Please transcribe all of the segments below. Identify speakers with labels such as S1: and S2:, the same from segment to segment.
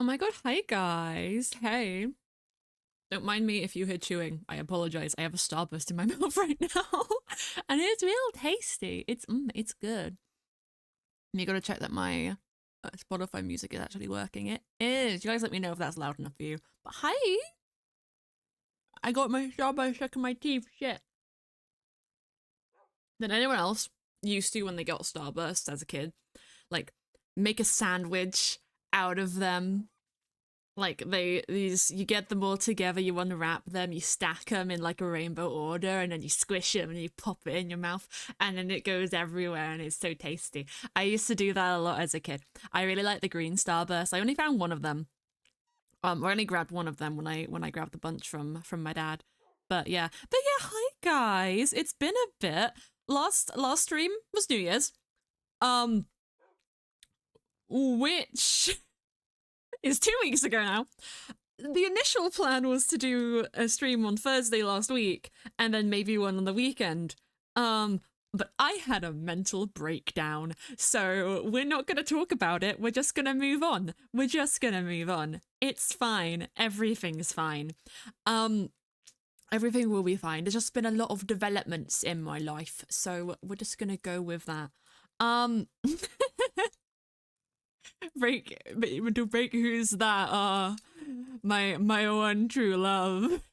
S1: Oh my god, hi guys. Hey. Don't mind me if you hear chewing. I apologize. I have a starburst in my mouth right now. And it's real tasty. It's good. And you gotta check that my Spotify music is actually working. It is. You guys let me know if that's loud enough for you. But hi! I got my starburst stuck in my teeth. Shit. Than anyone else used to when they got starbursts as a kid. Like, make a sandwich out of them. Like you get them all together, you unwrap them, you stack them in like a rainbow order, and then you squish them and you pop it in your mouth, and then it goes everywhere, and it's so tasty. I used to do that a lot as a kid. I really like the green starburst. I only found one of them. I only grabbed one of them when I grabbed the bunch from my dad. But yeah, hi guys. It's been a bit. Last stream was New Year's, which is 2 weeks ago now. The initial plan was to do a stream on Thursday last week, and then maybe one on the weekend. But I had a mental breakdown, so we're not gonna talk about it. We're just gonna move on. It's fine. Everything's fine. Everything will be fine. There's just been a lot of developments in my life, so we're just gonna go with that. break who's that? My one true love.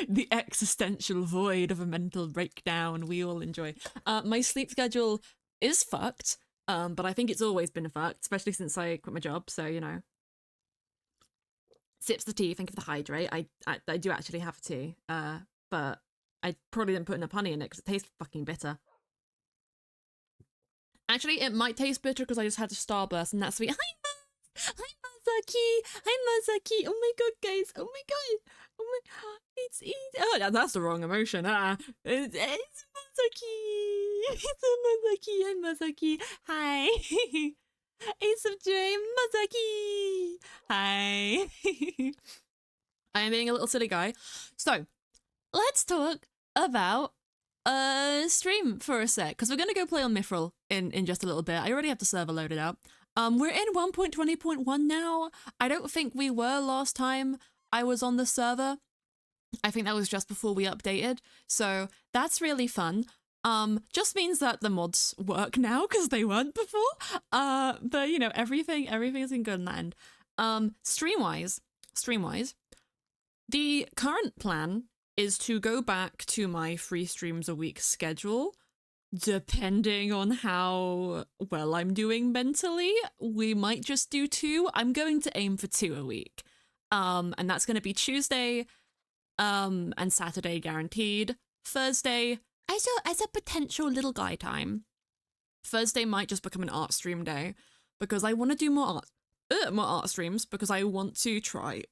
S1: The existential void of a mental breakdown we all enjoy. My sleep schedule is fucked, but I think it's always been fucked, especially since I quit my job, so you know. Sips the tea, think of the hydrate. I do actually have tea, but I probably didn't put enough honey in it because it tastes fucking bitter. Actually, it might taste bitter because I just had a starburst, and that's sweet. Hi, Masaki! Hi, Masaki! Oh my god, guys! Oh my god! Oh my god! It's oh, that's the wrong emotion. It's Masaki! It's Masaki! Hi, Masaki! Hi! It's Jay Masaki! Hi! I am being a little silly guy. So, let's talk about stream for a sec, because we're gonna go play on Mythrill in just a little bit. I already have the server loaded up. We're in 1.20.1 now. I don't think we were last time I was on the server. I think that was just before we updated, so that's really fun. Just means that the mods work now because they weren't before. But you know, everything's been good in that end. Stream-wise, the current plan is to go back to my 3 streams a week schedule. Depending on how well I'm doing mentally, we might just do 2. I'm going to aim for 2 a week. And that's going to be Tuesday, and Saturday guaranteed. Thursday, as a potential little guy time. Thursday might just become an art stream day because I want to do more art streams because I want to try.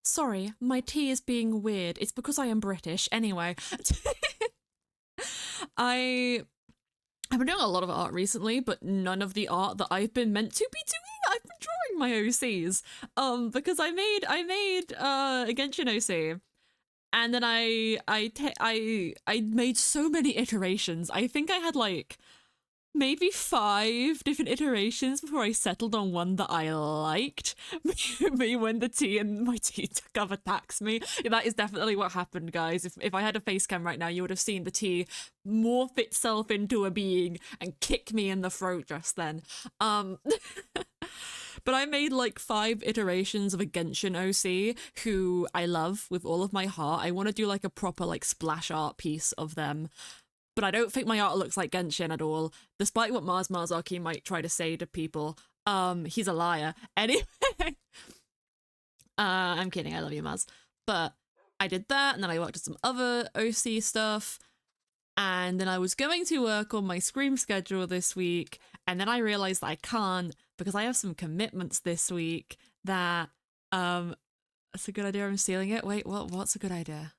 S1: Sorry, my tea is being weird. It's because I am British. Anyway, I've been doing a lot of art recently, but none of the art that I've been meant to be doing. I've been drawing my OCs, because I made a Genshin OC, and then I made so many iterations. I think I had like maybe 5 different iterations before I settled on one that I liked. Me when the tea and my tea cover attacks me. Yeah, that is definitely what happened, guys. If I had a face cam right now, you would have seen the tea morph itself into a being and kick me in the throat just then. But I made like 5 iterations of a Genshin OC who I love with all of my heart. I want to do like a proper like splash art piece of them. But I don't think my art looks like Genshin at all, despite what Mars Marzaki might try to say to people. He's a liar. Anyway, I'm kidding, I love you, Mars. But I did that, and then I worked on some other OC stuff, and then I was going to work on my Scream schedule this week, and then I realized that I can't because I have some commitments this week that, that's a good idea, I'm stealing it. Wait, what's a good idea?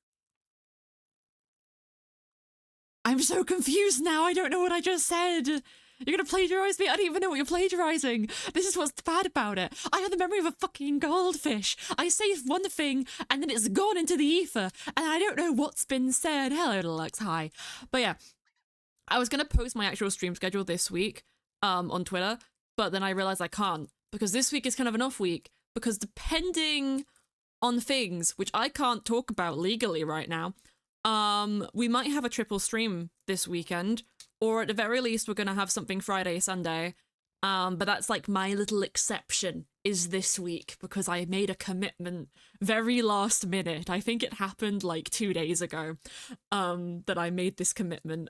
S1: I'm so confused now. I don't know what I just said. You're gonna plagiarize me? I don't even know what you're plagiarizing. This is what's bad about it. I have the memory of a fucking goldfish. I say one thing and then it's gone into the ether and I don't know what's been said. Hello, Deluxe. Hi. But yeah, I was gonna post my actual stream schedule this week on Twitter, but then I realized I can't because this week is kind of an off week because depending on things which I can't talk about legally right now, we might have a triple stream this weekend, or at the very least we're gonna have something Friday, Sunday. But that's like my little exception is this week because I made a commitment very last minute. I think it happened like 2 days ago, that I made this commitment.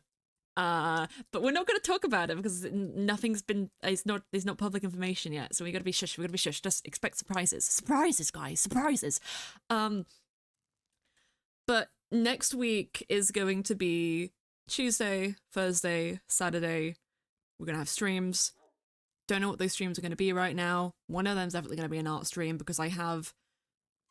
S1: But we're not going to talk about it because nothing's been, it's not public information yet. So we got to be shush. We got to be shush. Just expect surprises. Surprises, guys. Surprises. But next week is going to be Tuesday, Thursday, Saturday. We're going to have streams. Don't know what those streams are going to be right now. One of them's definitely going to be an art stream because I have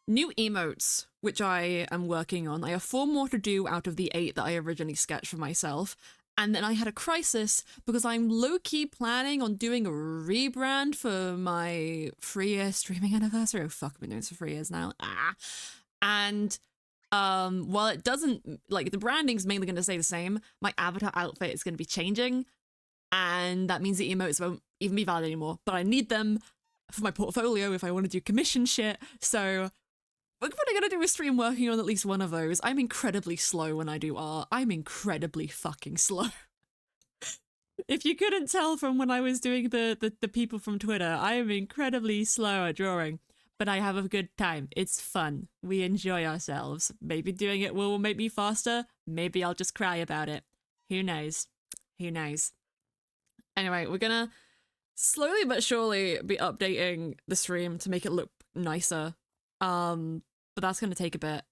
S1: new emotes, which I am working on. I have 4 more to do out of the 8 that I originally sketched for myself. And then I had a crisis because I'm low-key planning on doing a rebrand for my 3-year streaming anniversary. Oh, fuck, I've been doing this for 3 years now. And while it doesn't, like, the branding's mainly going to stay the same, my avatar outfit is going to be changing. And that means the emotes won't even be valid anymore. But I need them for my portfolio if I want to do commission shit. So we're probably going to do a stream working on at least one of those. I'm incredibly slow when I do art. I'm incredibly fucking slow. If you couldn't tell from when I was doing the people from Twitter, I am incredibly slow at drawing. But I have a good time. It's fun. We enjoy ourselves. Maybe doing it will make me faster. Maybe I'll just cry about it. Who knows? Who knows? Anyway, we're gonna slowly but surely be updating the stream to make it look nicer. But that's gonna take a bit.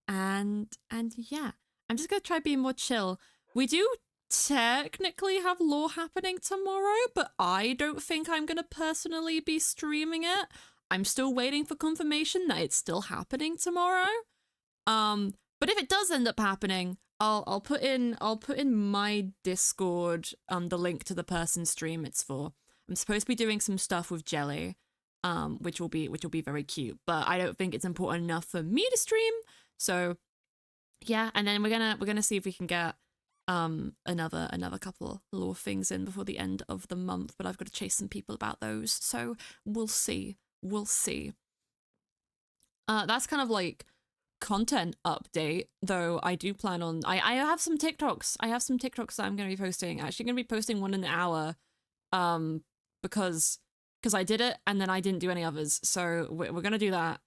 S1: And yeah, I'm just gonna try being more chill. We do technically have lore happening tomorrow, but I don't think I'm gonna personally be streaming it. I'm still waiting for confirmation that it's still happening tomorrow. But if it does end up happening, I'll put in my Discord the link to the person's stream it's for. I'm supposed to be doing some stuff with Jelly, which will be very cute, but I don't think it's important enough for me to stream. So yeah, and then we're gonna see if we can get another couple lore things in before the end of the month, but I've got to chase some people about those. So we'll see. We'll see. That's kind of like content update, though. I do plan on I have some TikToks. I have some TikToks that I'm going to be posting. Actually going to be posting one in an hour because I did it and then I didn't do any others. So we're going to do that.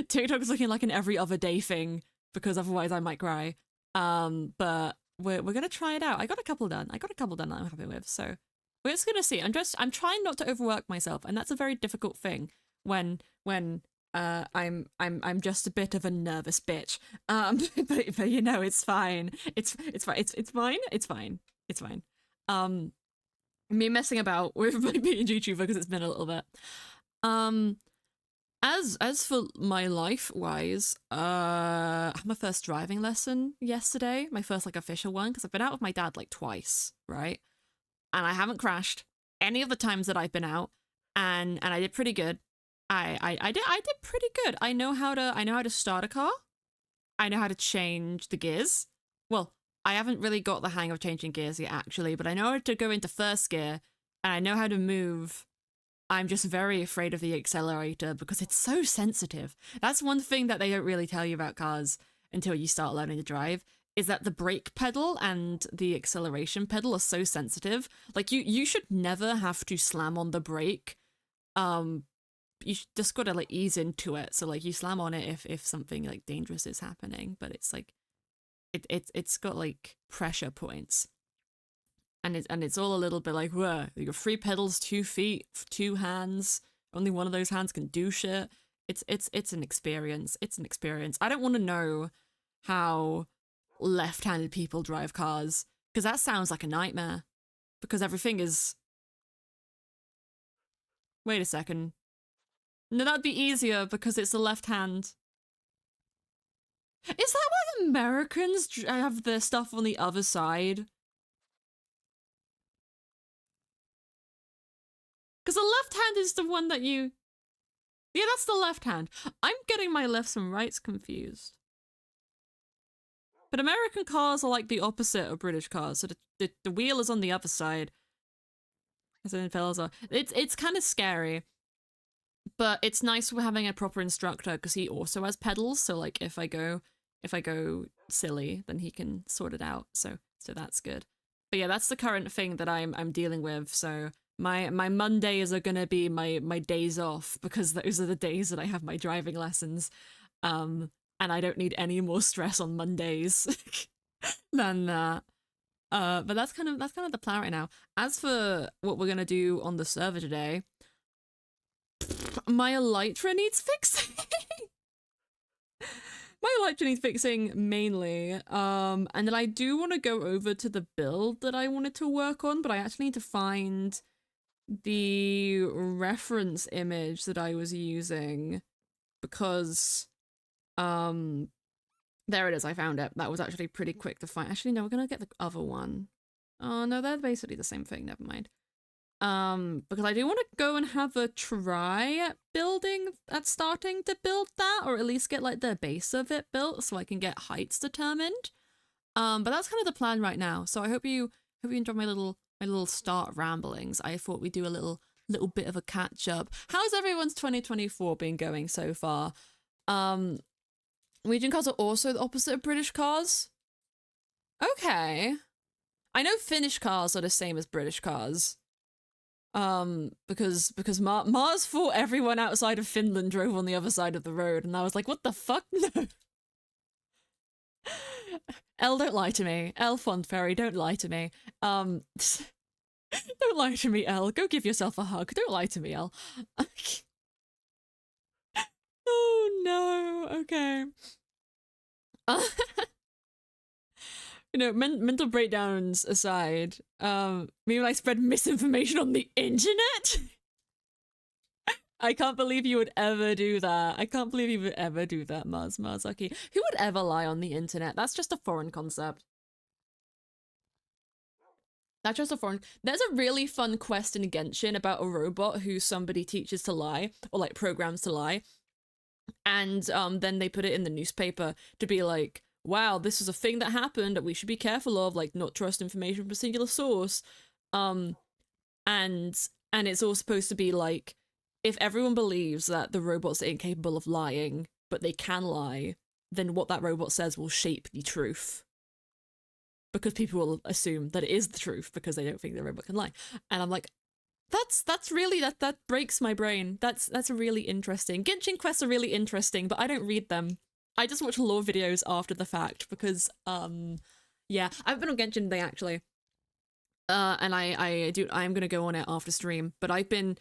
S1: TikTok's looking like an every other day thing because otherwise I might cry. But we're going to try it out. I got a couple done that I'm happy with. So we're just going to see. I'm trying not to overwork myself, and that's a very difficult thing when I'm just a bit of a nervous bitch. But you know, it's fine. It's fine. It's fine. Me messing about with my being YouTuber because it's been a little bit. As for my life wise, I had my first driving lesson yesterday. My first like official one because I've been out with my dad like twice, right? And I haven't crashed any of the times that I've been out, and I did pretty good. I did pretty good. I know how to start a car. I know how to change the gears. Well, I haven't really got the hang of changing gears yet, actually, but I know how to go into first gear, and I know how to move. I'm just very afraid of the accelerator because it's so sensitive. That's one thing that they don't really tell you about cars until you start learning to drive, is that the brake pedal and the acceleration pedal are so sensitive. Like, you should never have to slam on the brake. You just gotta like ease into it. So like you slam on it if something like dangerous is happening, but it's like it's got like pressure points, and it's all a little bit like, whoa, you got 3 pedals, 2 feet, 2 hands. Only one of those hands can do shit. It's an experience. It's an experience. I don't want to know how left-handed people drive cars because that sounds like a nightmare. Because everything is. Wait a second. No, that'd be easier because it's the left hand. Is that why Americans have their stuff on the other side? Because the left hand is the one that you... Yeah, that's the left hand. I'm getting my lefts and rights confused. But American cars are like the opposite of British cars. So the wheel is on the other side. As in Philosopher. It's kind of scary, but it's nice for having a proper instructor because he also has pedals. So like if I go silly, then he can sort it out. So that's good. But yeah, that's the current thing that I'm dealing with. So my Mondays are gonna be my days off because those are the days that I have my driving lessons. And I don't need any more stress on Mondays than that. But that's kind of the plan right now. As for what we're gonna do on the server today, my elytra needs fixing. My elytra needs fixing mainly. And then I do want to go over to the build that I wanted to work on, but I actually need to find the reference image that I was using because there it is, I found it. That was actually pretty quick to find. Actually, no, we're gonna get the other one. Oh no, they're basically the same thing, never mind. Because I do want to go and have a try at starting to build that, or at least get like the base of it built so I can get heights determined. But that's kind of the plan right now. So I hope you enjoy my little start ramblings. I thought we'd do a little bit of a catch up. How's everyone's 2024 been going so far? Norwegian cars are also the opposite of British cars. Okay. I know Finnish cars are the same as British cars. Because Mars thought everyone outside of Finland drove on the other side of the road, and I was like, what the fuck? No. Elle, don't lie to me. Elle Fond Fairy, don't lie to me. Don't lie to me, Elle. Go give yourself a hug. Don't lie to me, Elle. Oh no, okay. You know, mental breakdowns aside, me when I spread misinformation on the internet? I can't believe you would ever do that. I can't believe you would ever do that, Marzaki. Who would ever lie on the internet? That's just a foreign concept. That's just a foreign... There's a really fun quest in Genshin about a robot who somebody teaches to lie, or like programs to lie. And then they put it in the newspaper to be like, wow, this is a thing that happened that we should be careful of, like not trust information from a singular source. And it's all supposed to be like, if everyone believes that the robots are incapable of lying, but they can lie, then what that robot says will shape the truth. Because people will assume that it is the truth because they don't think the robot can lie. And I'm like, that's really, that breaks my brain. That's really interesting. Genshin quests are really interesting, but I don't read them. I just watch lore videos after the fact because, yeah, I've been on Genshin today actually. And I'm gonna go on it after stream, but I've been,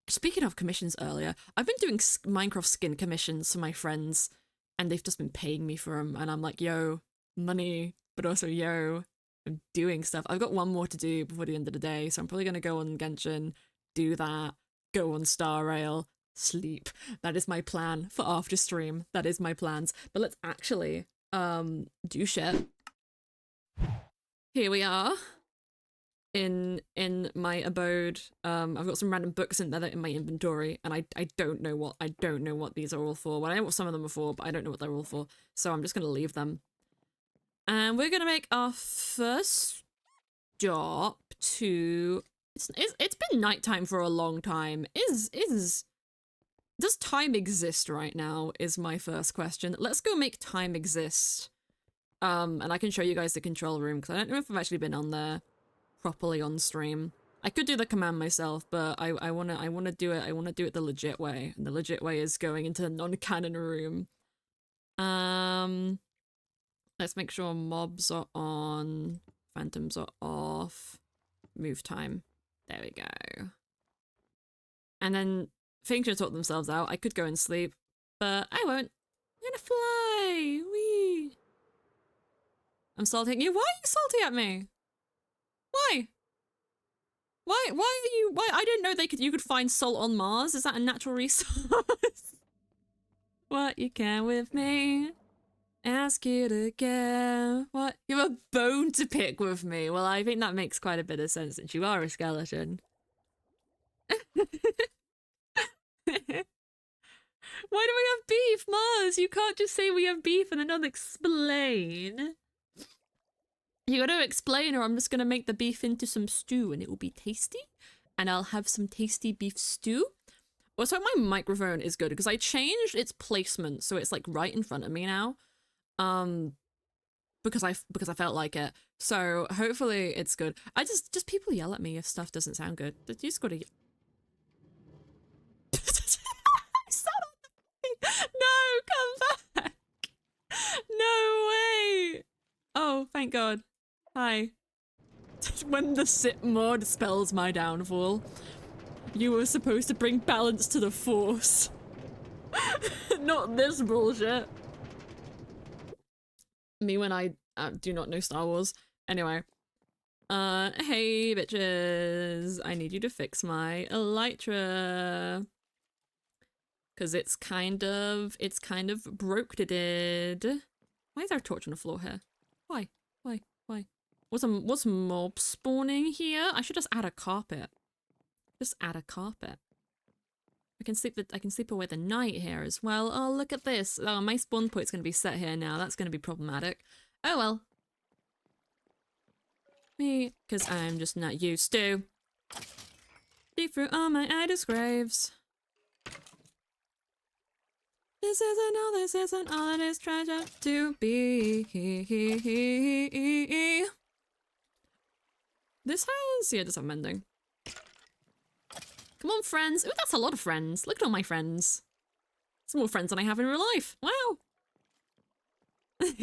S1: speaking of commissions earlier, I've been doing Minecraft skin commissions for my friends, and they've just been paying me for them, and I'm like, yo, money, but also, yo, I'm doing stuff. I've got one more to do before the end of the day, so I'm probably gonna go on Genshin, do that, go on Star Rail, sleep. That is my plan for after stream. That is my plans. But let's actually, do shit. Here we are. In my abode. I've got some random books in there in my inventory, and I don't know what these are all for. Well, I know what some of them are for, but I don't know what they're all for. So I'm just gonna leave them. And we're gonna make our first stop to. It's been nighttime for a long time. Does time exist right now? Is my first question. Let's go make time exist. And I can show you guys the control room because I don't know if I've actually been on there properly on stream. I could do the command myself, but I wanna do it the legit way. And the legit way is going into the non-canon room. Let's make sure mobs are on, phantoms are off, move time. There we go. And then things should sort themselves out. I could go and sleep, but I won't. I'm gonna fly. Wee. I'm salting you. Why are you salty at me? Why? Why are you, I didn't know you could find salt on Mars. Is that a natural resource? What you can with me? Ask you to care. What? You have a bone to pick with me. Well, I think that makes quite a bit of sense since you are a skeleton. Why do we have beef, Mars? You can't just say we have beef and then not explain. You gotta explain, or I'm just gonna make the beef into some stew and it will be tasty and I'll have some tasty beef stew. Also, my microphone is good because I changed its placement so it's like right in front of me now. Because I felt like it. So hopefully it's good. I just people yell at me if stuff doesn't sound good. You just gotta. No, come back. No way. Oh, thank God. Hi. When the sit mod spells my downfall. You were supposed to bring balance to the force. Not this bullshit. Me when I do not know Star Wars. Anyway. Hey bitches. I need you to fix my elytra. Cause it's kind of broke-did. Why is there a torch on the floor here? Why? What's mob spawning here? I should just add a carpet. Just add a carpet. I can sleep away the night here as well. Oh, look at this. Oh, my spawn point's gonna be set here now. That's gonna be problematic. Oh well. Me, because I'm just not used to. Deep through all my idols' graves. This isn't all it is treasure to be. This has, yeah, just have mending. Come on, friends. Ooh, that's a lot of friends. Look at all my friends. Some more friends than I have in real life. Wow. What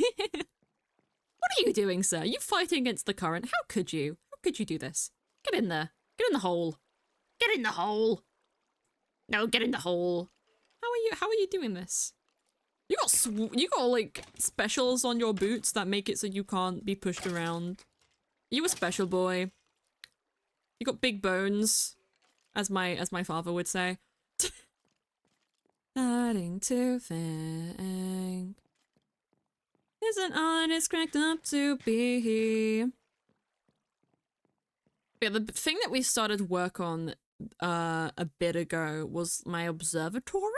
S1: are you doing, sir? Are you fighting against the current? How could you? How could you do this? Get in there. Get in the hole. Get in the hole. No, get in the hole. How are you doing this? You got like specials on your boots that make it so you can't be pushed around. You a special boy. You got big bones, as my father would say. Starting to think isn't all it is cracked up to be. Yeah, the thing that we started work on a bit ago was my observatory,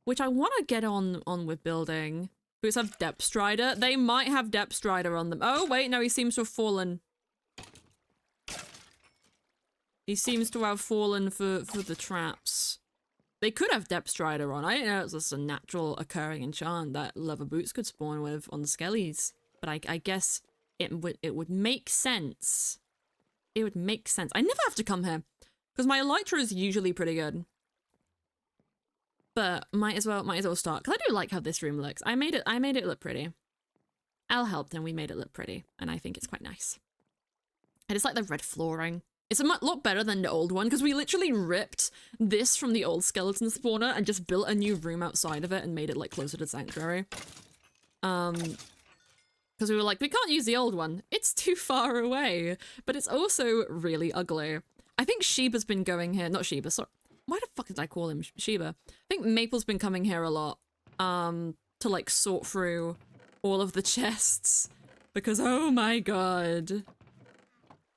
S1: which I want to get on with building. Boots have Depth Strider. They might have Depth Strider on them. Oh wait, no, he seems to have fallen. He seems to have fallen for the traps. They could have Depth Strider on. I didn't know it was just a natural occurring enchant that leather boots could spawn with on the skellies. But I guess it would make sense. It would make sense. I never have to come here because my elytra is usually pretty good. But might as well start because I do like how this room looks. I made it look pretty. Al helped and we made it look pretty, and I think it's quite nice. And it's like the red flooring. It's a lot better than the old one because we literally ripped this from the old skeleton spawner and just built a new room outside of it and made it like closer to Sanctuary. Because we were like, we can't use the old one. It's too far away. But it's also really ugly. I think Sheba's been going here. Not Sheba, sorry. Why the fuck did I call him Sheba? I think Maple's been coming here a lot. To like sort through all of the chests. Because oh my god.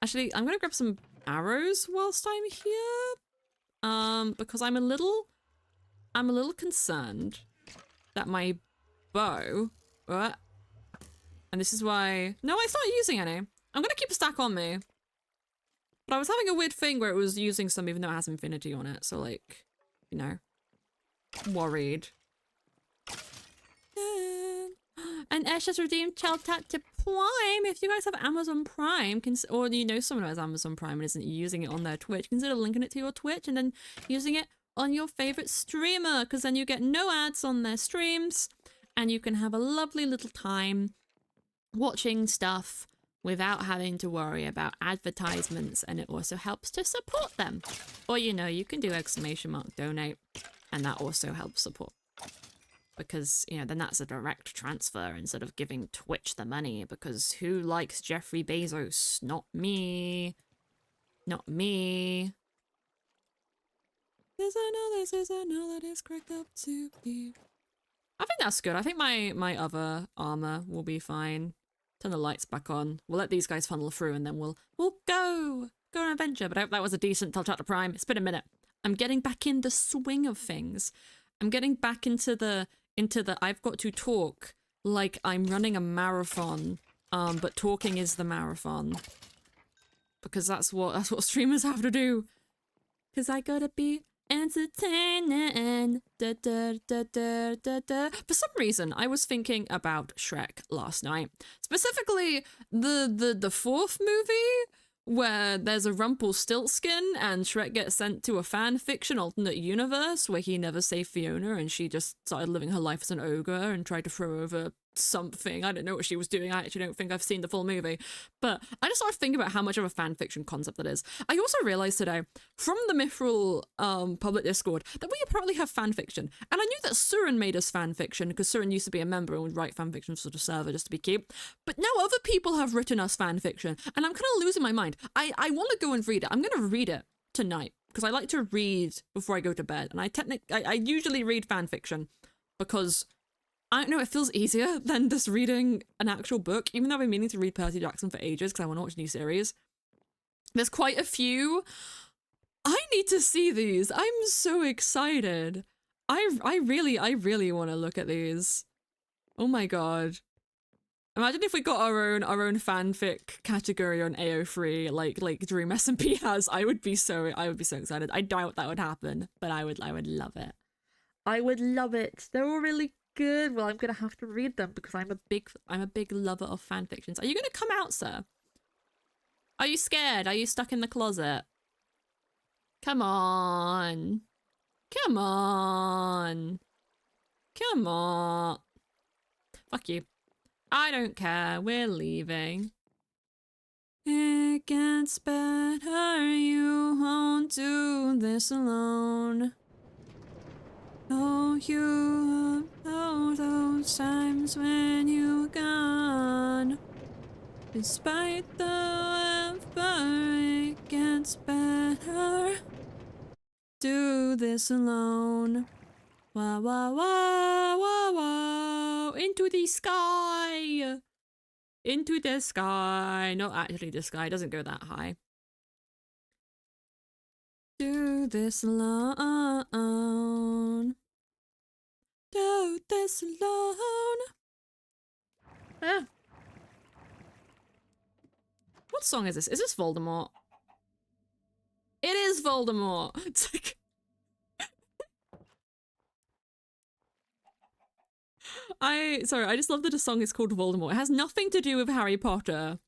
S1: Actually, I'm gonna grab some arrows whilst I'm here. Because I'm a little concerned that my bow, and this is why, no, I started using any. I'm gonna keep a stack on me. But I was having a weird thing where it was using some even though it has infinity on it, so like, you know, worried. And Ash has redeemed Child Tat to Prime. If you guys have Amazon Prime, or you know someone who has Amazon Prime and isn't using it on their Twitch, consider linking it to your Twitch and then using it on your favorite streamer, because then you get no ads on their streams and you can have a lovely little time watching stuff without having to worry about advertisements, and it also helps to support them. Or, you know, you can do !donate, and that also helps support. Because, you know, then that's a direct transfer instead of giving Twitch the money, because who likes Jeffrey Bezos? Not me. Not me. This is another that is cracked up to be. I think that's good. I think my other armor will be fine. Turn the lights back on. We'll let these guys funnel through and then we'll go on an adventure. But I hope that was a decent Tell Chapter Prime. It's been a minute. I'm getting back in the swing of things. I'm getting back into the I've got to talk like I'm running a marathon. But talking is the marathon. Because that's what streamers have to do. 'Cause I gotta be entertaining. Da, da, da, da, da, da. For some reason, I was thinking about Shrek last night. Specifically, the fourth movie, where there's a Rumpelstiltskin and Shrek gets sent to a fan fiction alternate universe where he never saved Fiona and she just started living her life as an ogre and tried to throw over something. I don't know what she was doing. I actually don't think I've seen the full movie. But I just started thinking about how much of a fan fiction concept that is. I also realized today from the Mythrill public Discord that we apparently have fan fiction. And I knew that Surin made us fan fiction because Surin used to be a member and would write fan fiction for the server just to be cute. But now other people have written us fan fiction and I'm kind of losing my mind. I want to go and read it. I'm going to read it tonight because I like to read before I go to bed. And I usually read fan fiction because I don't know, it feels easier than just reading an actual book, even though I've been meaning to read Percy Jackson for ages because I want to watch a new series. There's quite a few. I need to see these. I'm so excited. I really want to look at these. Oh my god. Imagine if we got our own fanfic category on AO3 like Dream SMP has. I would be so excited. I doubt that would happen, but I would love it. I would love it. They're all really good. Well, I'm gonna have to read them because I'm a big lover of fan fictions. Are you gonna come out, sir? Are you scared? Are you stuck in the closet? Come on. Come on. Come on. Fuck you. I don't care. We're leaving. It gets better. You won't do this alone. Oh, you know those times when you're gone. Despite the effort, it gets better. Do this alone. Wah, wah, wah, wah, wah. Into the sky. Into the sky. Not actually the sky. It doesn't go that high. Do this alone. Do this alone. Ah. What song is this? Is this Voldemort? It is Voldemort. It's like... Sorry, I just love that a song is called Voldemort. It has nothing to do with Harry Potter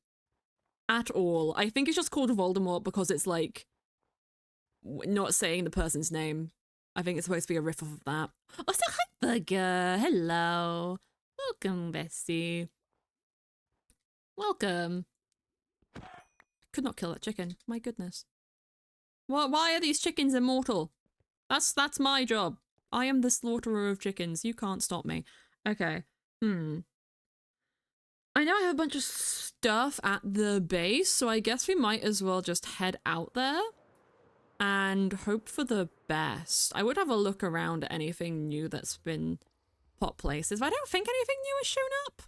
S1: at all. I think it's just called Voldemort because it's like not saying the person's name. I think it's supposed to be a riff off of that. Oh, so hi, Burger. Hello. Welcome, Bessie. Welcome. I could not kill that chicken. My goodness. Why are these chickens immortal? That's my job. I am the slaughterer of chickens. You can't stop me. Okay. I know I have a bunch of stuff at the base, so I guess we might as well just head out there and hope for the best. I would have a look around at anything new that's been pop places, but I don't think anything new has shown up.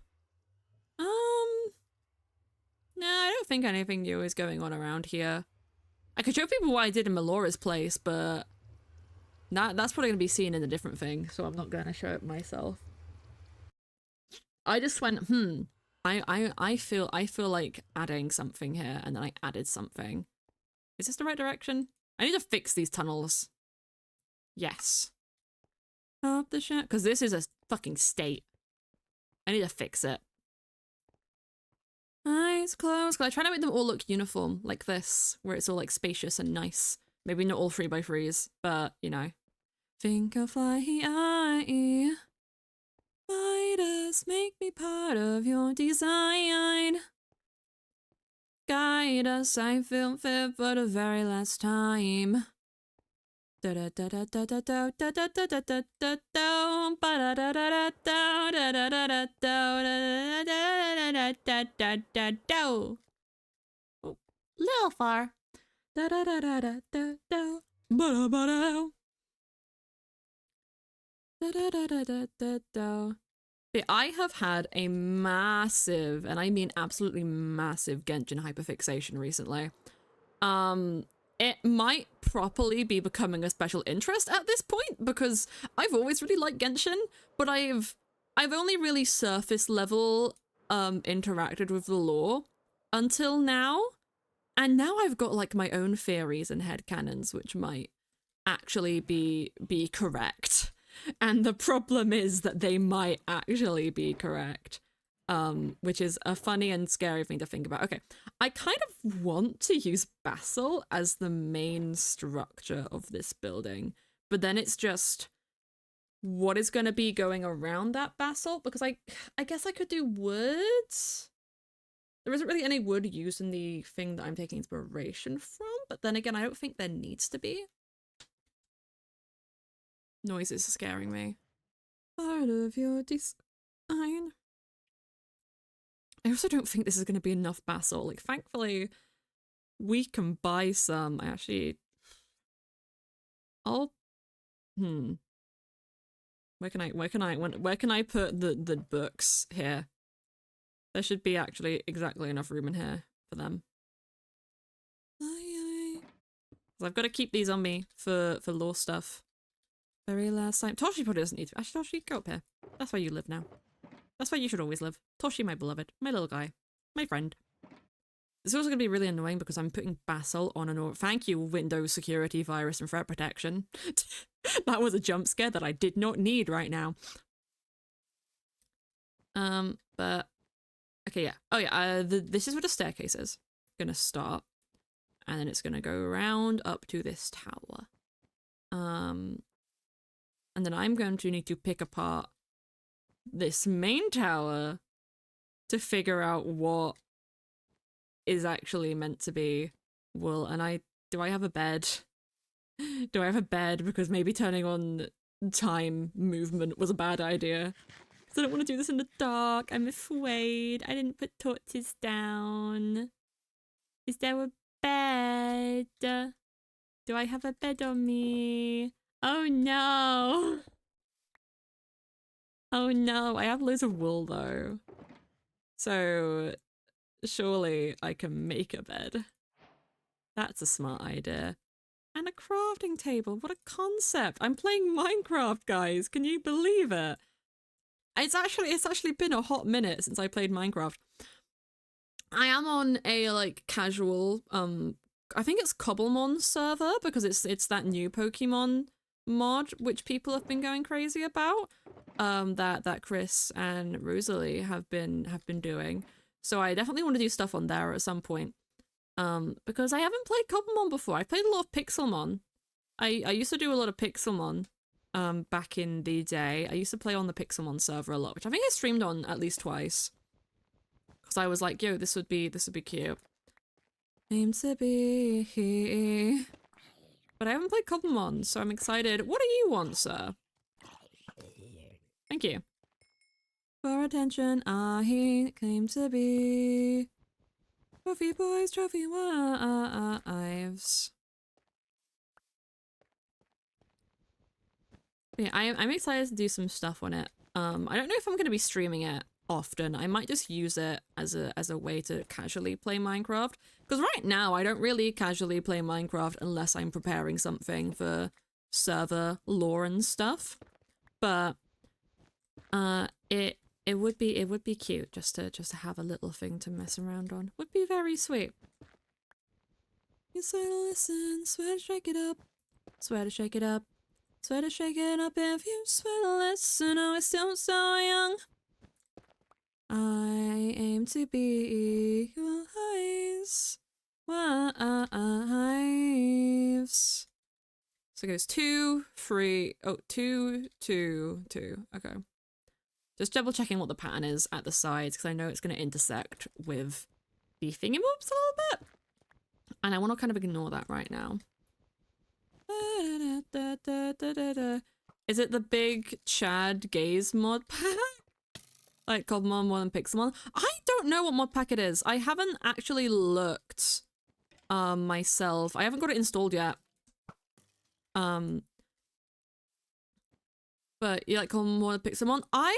S1: No, I don't think anything new is going on around here. I could show people what I did in Melora's place, but that's probably going to be seen in a different thing, so I'm not going to show it myself. I just went, I feel like adding something here, and then I added something. Is this the right direction? I need to fix these tunnels. Yes. Up the shit, because this is a fucking state. I need to fix it. Eyes closed, because I try to make them all look uniform, like this, where it's all like spacious and nice. Maybe not all 3x3s, but you know. Think of fly eye. Might us make me part of your design. Guide us, I feel fit for the very last time. Da da da da da da da da da da da da da da ba da da da da da da da da da da da da da da da. Oh, little far. Da da da da da da da ba da ba da. Da da da da da da da. I have had a massive, and I mean absolutely massive, Genshin hyperfixation recently. It might properly be becoming a special interest at this point because I've always really liked Genshin, but I've only really surface level interacted with the lore until now, And now I've got like my own theories and headcanons, which might actually be correct. And the problem is that they might actually be correct. Which is a funny and scary thing to think about. Okay, I kind of want to use Basil as the main structure of this building, but then it's just what is going to be going around that Basil, because I guess I could do woods. There isn't really any wood used in the thing that I'm taking inspiration from, but then again, I don't think there needs to be. Noises are scaring me. Part of your design. I also don't think this is going to be enough basil. Like, thankfully, we can buy some. I'll... Where can I put the books here? There should be actually exactly enough room in here for them. So I've got to keep these on me for lore stuff. Very last time. Toshi probably doesn't need to. Actually, Toshi, go up here. That's where you live now. That's where you should always live. Toshi, my beloved. My little guy. My friend. It's also going to be really annoying because I'm putting Basil on an Thank you, Windows security, virus, and threat protection. That was a jump scare that I did not need right now. But... Okay, yeah. Oh, yeah. This is where the staircase is. Gonna start. And then it's gonna go around up to this tower. And then I'm going to need to pick apart this main tower to figure out what is actually meant to be wool. And do I have a bed? Do I have a bed? Because maybe turning on time movement was a bad idea. Because I don't want to do this in the dark. I'm afraid. I didn't put torches down. Is there a bed? Do I have a bed on me? Oh no! Oh no, I have loads of wool though. So surely I can make a bed. That's a smart idea. And a crafting table, what a concept! I'm playing Minecraft, guys, can you believe it? It's actually been a hot minute since I played Minecraft. I am on a like casual, I think it's Cobblemon server because it's that new Pokemon mod which people have been going crazy about. That Chris and Rosalie have been doing. So I definitely want to do stuff on there at some point. Because I haven't played Cobblemon before. I played a lot of Pixelmon. I used to do a lot of Pixelmon back in the day. I used to play on the Pixelmon server a lot, which I think I streamed on at least twice. Because I was like, yo, this would be cute. Aim to be. But I haven't played Cobblemon, so I'm excited. What do you want, sir? Thank you. For attention, I claim to be. Trophy boys, trophy wives. Yeah, I'm excited to do some stuff on it. I don't know if I'm going to be streaming it often. I might just use it as a way to casually play Minecraft. Because right now, I don't really casually play Minecraft unless I'm preparing something for server lore and stuff. But it would be cute just to have a little thing to mess around on. Would be very sweet. You swear to listen, swear to shake it up, swear to shake it up, swear to shake it up if you swear to listen. Oh, we're still so young. I aim to be your eyes, wives. So it goes 2, 3, oh, 2, 2, 2. Okay. Just double checking what the pattern is at the sides because I know it's going to intersect with the thingamabobs a little bit. And I want to kind of ignore that right now. Is it the big Chad Gaze mod pack? Like Cobblemon more than Pixelmon? I don't know what mod pack it is. I haven't actually looked myself. I haven't got it installed yet. But you like Cobblemon more than Pixelmon? I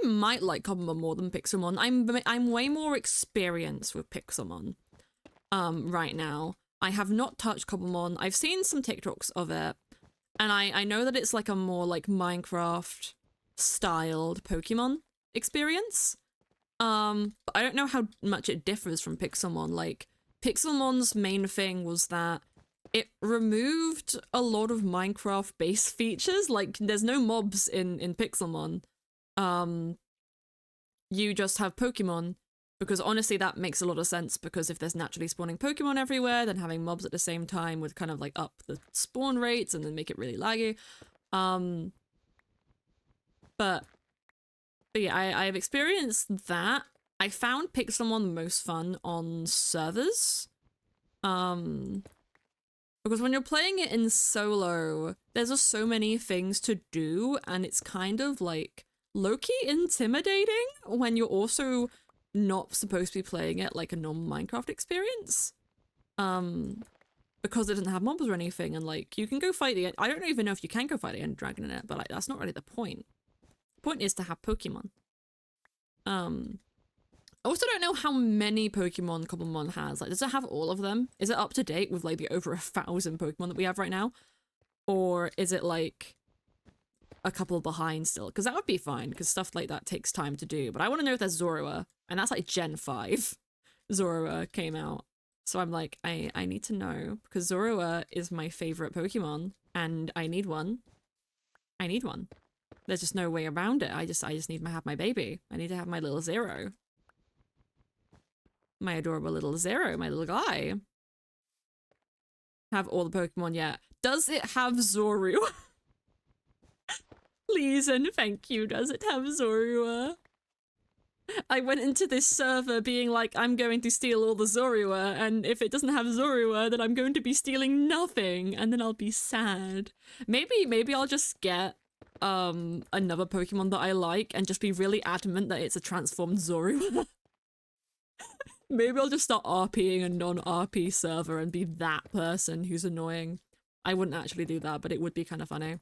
S1: might like Cobblemon more than Pixelmon. I'm way more experienced with Pixelmon right now. I have not touched Cobblemon. I've seen some TikToks of it, and I know that it's like a more like Minecraft styled Pokemon experience. But I don't know how much it differs from Pixelmon. Like Pixelmon's main thing was that it removed a lot of Minecraft base features. Like, there's no mobs in Pixelmon. You just have Pokemon, because honestly that makes a lot of sense, because if there's naturally spawning Pokemon everywhere, then having mobs at the same time would kind of like up the spawn rates and then make it really laggy. But yeah, I've experienced that. I found Pixelmon most fun on servers. Because when you're playing it in solo, there's just so many things to do, and it's kind of like low-key intimidating when you're also not supposed to be playing it like a normal Minecraft experience. Because it doesn't have mobs or anything, and like you can go fight the I don't even know if you can go fight the End Dragon in it, but like that's not really the point. The point is to have Pokemon. I also don't know how many Pokemon Cobblemon has. Like, does it have all of them? Is it up to date with like the over 1,000 Pokemon that we have right now? Or is it like a couple behind still? Because that would be fine, because stuff like that takes time to do. But I want to know if there's Zorua, and that's like Gen 5. Zorua came out. So I'm like, I need to know, because Zorua is my favorite Pokemon, and I need one. I need one. There's just no way around it. I just need to have my baby. I need to have my little Zero. My adorable little Zero, my little guy. Have all the Pokemon yet. Does it have Zorua? Please and thank you, does it have Zorua? I went into this server being like, I'm going to steal all the Zorua, and if it doesn't have Zorua, then I'm going to be stealing nothing, and then I'll be sad. Maybe I'll just get another Pokemon that I like and just be really adamant that it's a transformed Zorua. Maybe I'll just start RPing a non-RP server and be that person who's annoying. I wouldn't actually do that, but it would be kind of funny.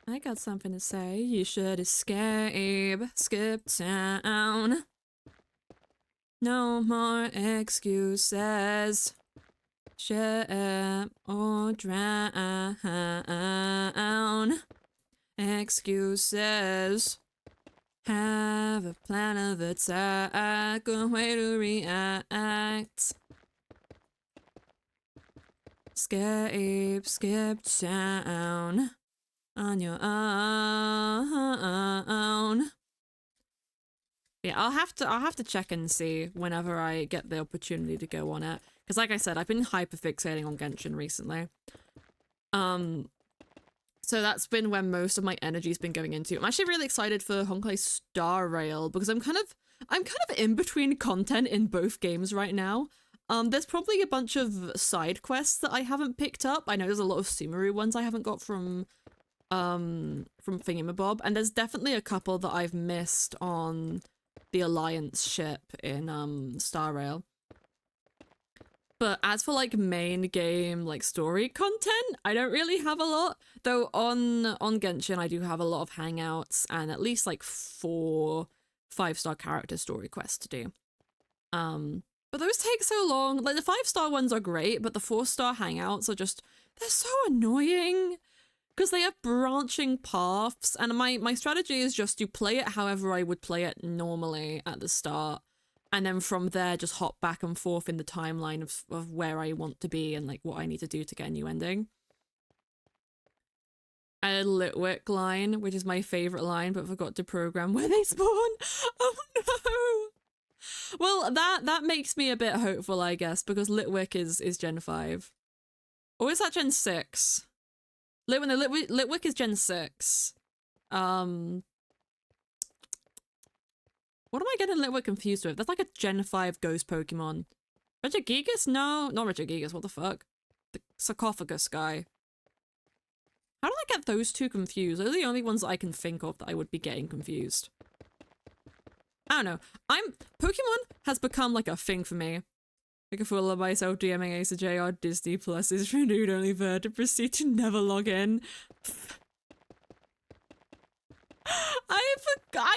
S1: I got something to say. You should escape. Skip town. No more excuses. Ship or drown. Excuses. Have a plan of attack, a way to react. Skip town on your own. Yeah, I'll have to check and see whenever I get the opportunity to go on it, because like I said, I've been hyperfixating on Genshin recently. So that's been where most of my energy's been going into. I'm actually really excited for Honkai Star Rail, because I'm kind of in between content in both games right now. There's probably a bunch of side quests that I haven't picked up. I know there's a lot of Sumeru ones I haven't got from Thingamabob, and there's definitely a couple that I've missed on the Alliance ship in Star Rail. But as for like main game, like story content, I don't really have a lot. Though on Genshin, I do have a lot of hangouts and at least like 4 5-star character story quests to do. But those take so long. Like the 5-star ones are great, but the 4-star hangouts are just, they're so annoying. Because they have branching paths, and my strategy is just to play it however I would play it normally at the start. And then from there, just hop back and forth in the timeline of where I want to be and like what I need to do to get a new ending. A Litwick line, which is my favorite line, but forgot to program where they spawn. Oh no! Well, that makes me a bit hopeful, I guess, because Litwick is Gen 5. Or is that Gen 6? Litwick is Gen 6. What am I getting Litwick confused with? That's like a Gen 5 ghost Pokemon. Regigigas? No, not Regigigas, what the fuck? The sarcophagus guy. How did I get those two confused? Those are the only ones that I can think of that I would be getting confused. I don't know. Pokemon has become like a thing for me. I can fool myself DMing Ace of JR Disney Plus is renewed, only there to proceed to never log in. I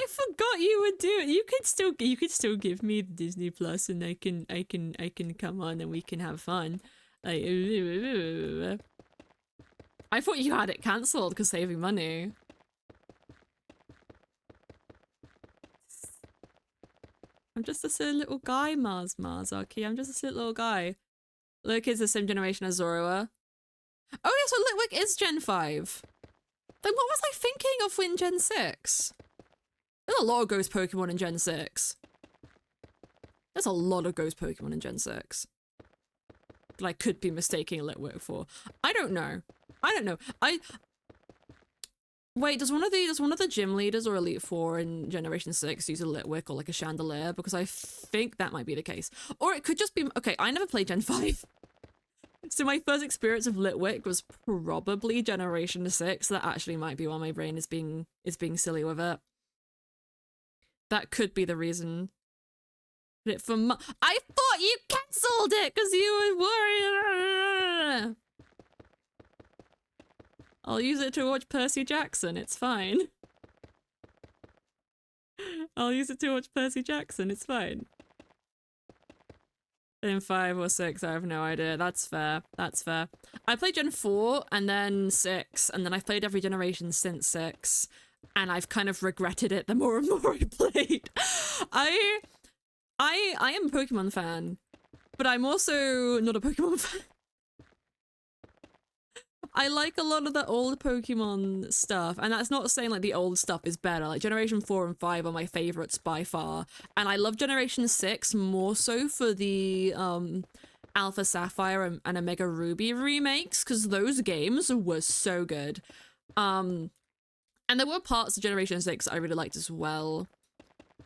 S1: forgot you would do it. You could still give me Disney Plus, and I can come on and we can have fun. Like, I thought you had it cancelled because saving money. I'm just a silly little guy, Marzaki. I'm just a silly little guy. Look, is the same generation as Zorua. Oh yeah, so Litwick is Gen 5. Then what was I thinking of in Gen 6? There's a lot of ghost Pokemon in Gen 6. There's a lot of ghost Pokemon in Gen 6. That I could be mistaking Litwick for. I don't know. Wait, does one of the gym leaders or Elite Four in Generation 6 use a Litwick or like a Chandelier? Because I think that might be the case. Or it could just be, okay, I never played Gen 5. So my first experience of Litwick was probably Generation 6. That actually might be why my brain is being silly with it. That could be the reason. I thought you cancelled it because you were worried. I'll use it to watch Percy Jackson. It's fine. I'll use it to watch Percy Jackson. It's fine. In 5 or 6, I have no idea. That's fair. That's fair. I played Gen 4 and then 6, and then I've played every generation since 6, and I've kind of regretted it the more and more I played. I am a Pokemon fan, but I'm also not a Pokemon fan. I like a lot of the old Pokemon stuff, and that's not saying like the old stuff is better. Like Generation 4 and 5 are my favorites by far, and I love Generation 6 more so for the Alpha Sapphire and Omega Ruby remakes, because those games were so good. And there were parts of Generation 6 I really liked as well.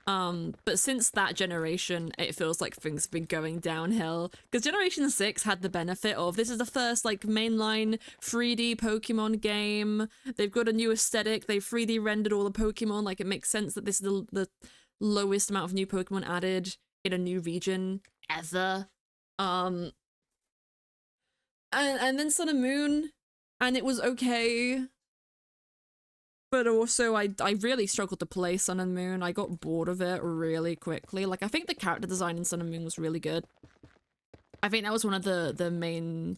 S1: But since that generation, it feels like things have been going downhill. Because Generation 6 had the benefit of, this is the first, like, mainline 3D Pokemon game. They've got a new aesthetic. They've 3D rendered all the Pokemon. Like, it makes sense that this is the lowest amount of new Pokemon added in a new region ever. And then Sun and Moon, and it was okay. But also, I really struggled to play Sun and Moon. I got bored of it really quickly. Like, I think the character design in Sun and Moon was really good. I think that was one of the main,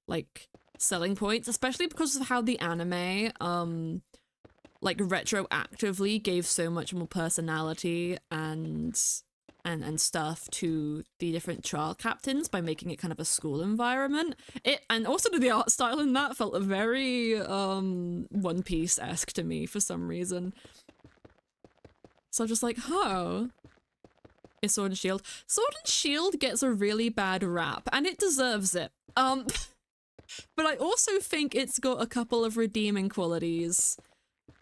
S1: like, selling points, especially because of how the anime, like, retroactively gave so much more personality and stuff to the different trial captains by making it kind of a school environment. And also the art style in that felt very One Piece-esque to me for some reason. So I'm just like, oh, it's Sword and Shield. Sword and Shield gets a really bad rap, and it deserves it. But I also think it's got a couple of redeeming qualities.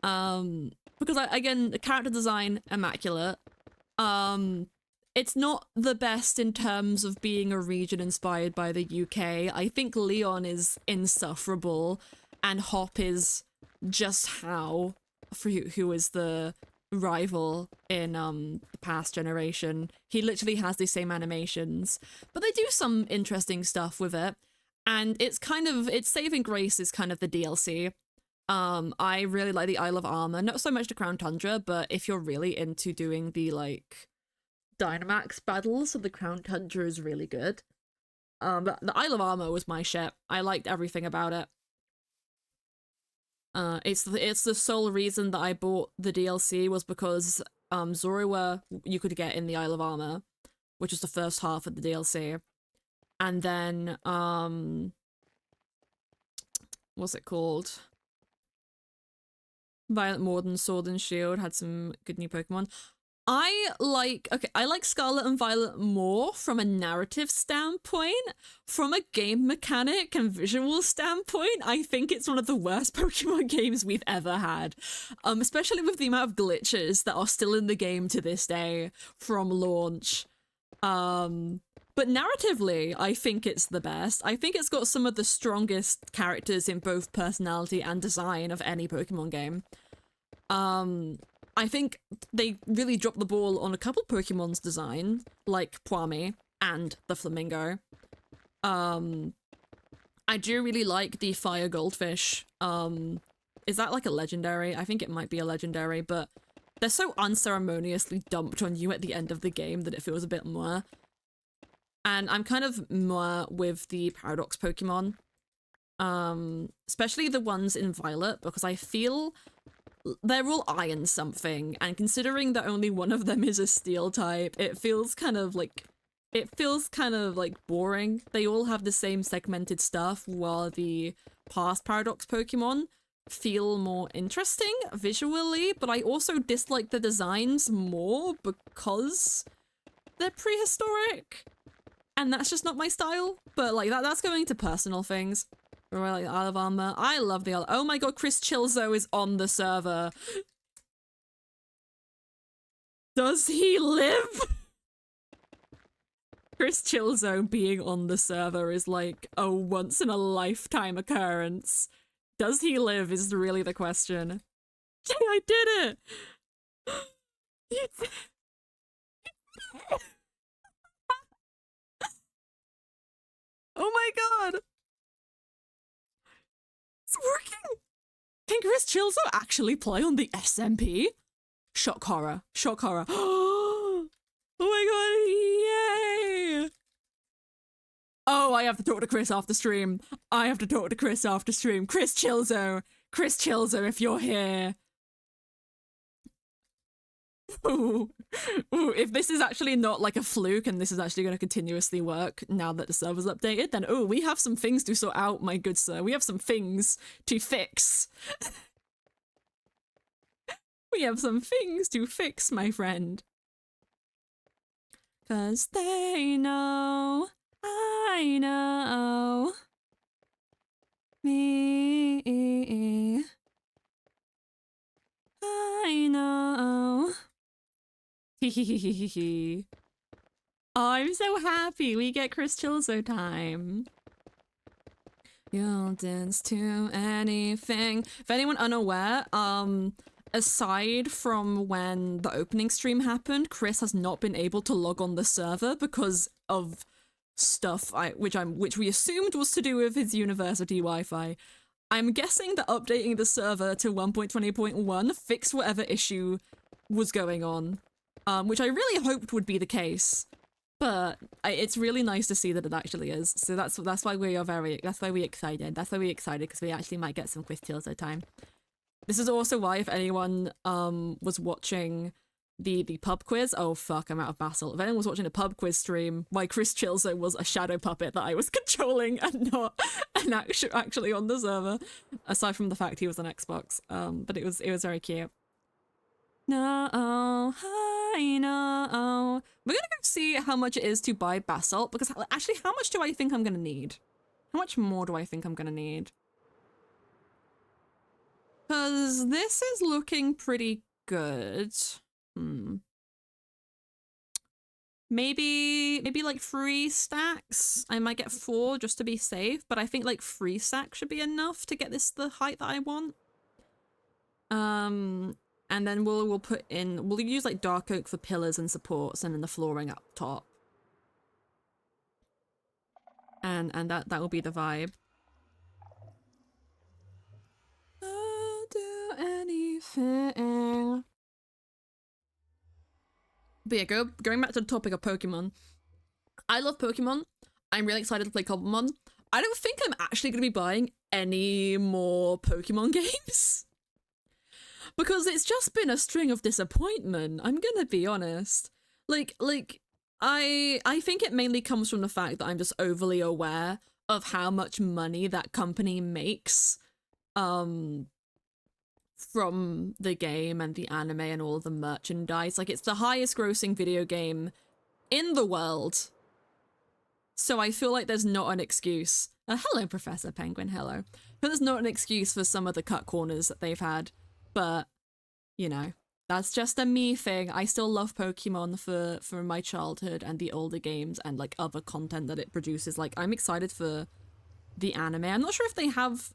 S1: Because again, the character design, immaculate. It's not the best in terms of being a region inspired by the UK. I think Leon is insufferable, and Hop is just how, for who is the rival in the past generation. He literally has the same animations, but they do some interesting stuff with it, and it's saving grace is kind of the DLC. I really like the Isle of Armor, not so much the Crown Tundra, but if you're really into doing the, like, Dynamax battles, so the Crown Tundra is really good. But the Isle of Armor was my shit. I liked everything about it. It's the sole reason that I bought the DLC was because Zorua you could get in the Isle of Armor, which was the first half of the DLC. And then what's it called? Violet Morden Sword and Shield had some good new Pokemon. I like Scarlet and Violet more from a narrative standpoint. From a game mechanic and visual standpoint, I think it's one of the worst Pokemon games we've ever had. Especially with the amount of glitches that are still in the game to this day from launch. But narratively, I think it's the best. I think it's got some of the strongest characters in both personality and design of any Pokemon game. I think they really dropped the ball on a couple Pokemon's design, like Pwami and the Flamingo. I do really like the Fire Goldfish. Is that like a legendary? I think it might be a legendary, but they're so unceremoniously dumped on you at the end of the game that it feels a bit more. And I'm kind of more with the Paradox Pokemon. Especially the ones in Violet, because I feel they're all iron something, and considering that only one of them is a steel type, it feels kind of like boring. They all have the same segmented stuff, while the past Paradox Pokemon feel more interesting visually, but I also dislike the designs more because they're prehistoric, and that's just not my style. But like that's going to personal things. Or like Isle of Armor. I love the Isle. Oh my god, Chris Chilzo is on the server. Does he live? Chris Chilzo being on the server is like a once in a lifetime occurrence. Does he live is really the question. I did it! Oh my god! It's working! Can Chris Chilzo actually play on the SMP? Shock horror. Shock horror. Oh my god, yay! Oh, I have to talk to Chris after stream. I have to talk to Chris after stream. Chris Chilzo, if you're here. Ooh. Ooh, if this is actually not like a fluke and this is actually going to continuously work now that the server's updated, then oh, we have some things to sort out, my good sir. We have some things to fix. We have some things to fix, my friend. 'Cause they know, I know, me, I know. Hehehehe. I'm so happy we get Chris Chilzo time. You'll dance to anything. If anyone unaware, aside from when the opening stream happened, Chris has not been able to log on the server because of stuff which we assumed was to do with his university Wi-Fi. I'm guessing that updating the server to 1.20.1 fixed whatever issue was going on, which I really hoped would be the case. But it's really nice to see that it actually is. So that's why we are that's why we're excited. That's why we're excited, because we actually might get some Chris Chilzo time. This is also why, if anyone was watching the pub quiz, oh fuck, I'm out of Basalt. If anyone was watching a pub quiz stream, why Chris Chilzo was a shadow puppet that I was controlling and not actually on the server, aside from the fact he was on Xbox. But it was very cute. No, I know. We're gonna go see how much it is to buy Basalt, because actually, how much do I think I'm gonna need? How much more do I think I'm gonna need? Because this is looking pretty good. Maybe like 3 stacks. I might get 4 just to be safe, but I think like 3 stacks should be enough to get this the height that I want. And then we'll use like dark oak for pillars and supports, and then the flooring up top. And that will be the vibe. I'll do anything. But yeah, going back to the topic of Pokemon. I love Pokemon. I'm really excited to play Cobblemon. I don't think I'm actually going to be buying any more Pokemon games, because it's just been a string of disappointment. I'm gonna be honest. Like I think it mainly comes from the fact that I'm just overly aware of how much money that company makes from the game and the anime and all of the merchandise. Like, it's the highest grossing video game in the world. So I feel like there's not an excuse. Hello, Professor Penguin, hello. But there's not an excuse for some of the cut corners that they've had. But, you know, that's just a me thing. I still love Pokemon for my childhood and the older games and, like, other content that it produces. Like, I'm excited for the anime. I'm not sure if they have...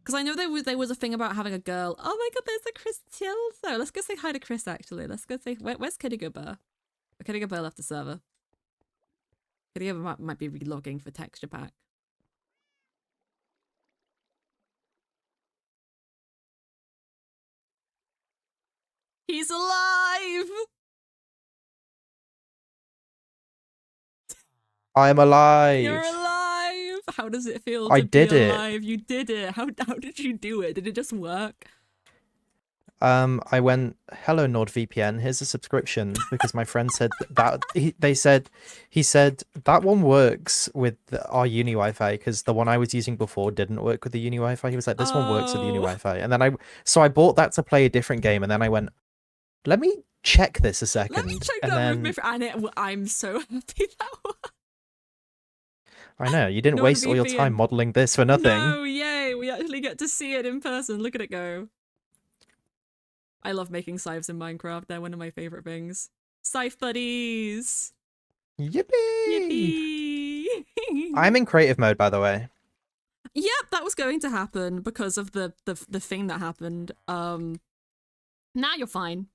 S1: Because I know there was a thing about having a girl. Oh my god, there's a Chris Chilzo. Let's go say hi to Chris, actually. Let's go say... Where's Kidigabur? Kidigabur left the server. Kidigabur might be relogging for texture pack. He's alive!
S2: I'm alive!
S1: You're alive! How does it feel
S2: I
S1: to
S2: did
S1: be
S2: it.
S1: alive? You did it! How did you do it? Did it just work?
S2: I went, hello NordVPN, here's a subscription because my friend said he said that one works with our uni Wi-Fi because the one I was using before didn't work with the uni Wi-Fi. He was like, this one works with the uni
S1: Oh,
S2: Wi-Fi, and then I bought that to play a different game, and then I went, let me check this a
S1: let me
S2: second,
S1: check
S2: and
S1: that with
S2: then
S1: Mythrill, and I'm so happy that one.
S2: I know you didn't waste all your time
S1: NordVPN.
S2: modeling this for nothing.
S1: No, yay! We actually get to see it in person. Look at it go. I love making scythes in Minecraft. They're one of my favorite things. Scythe buddies!
S2: Yippee!
S1: Yippee!
S2: I'm in creative mode, by the way.
S1: Yep, that was going to happen because of the thing that happened. Now you're fine.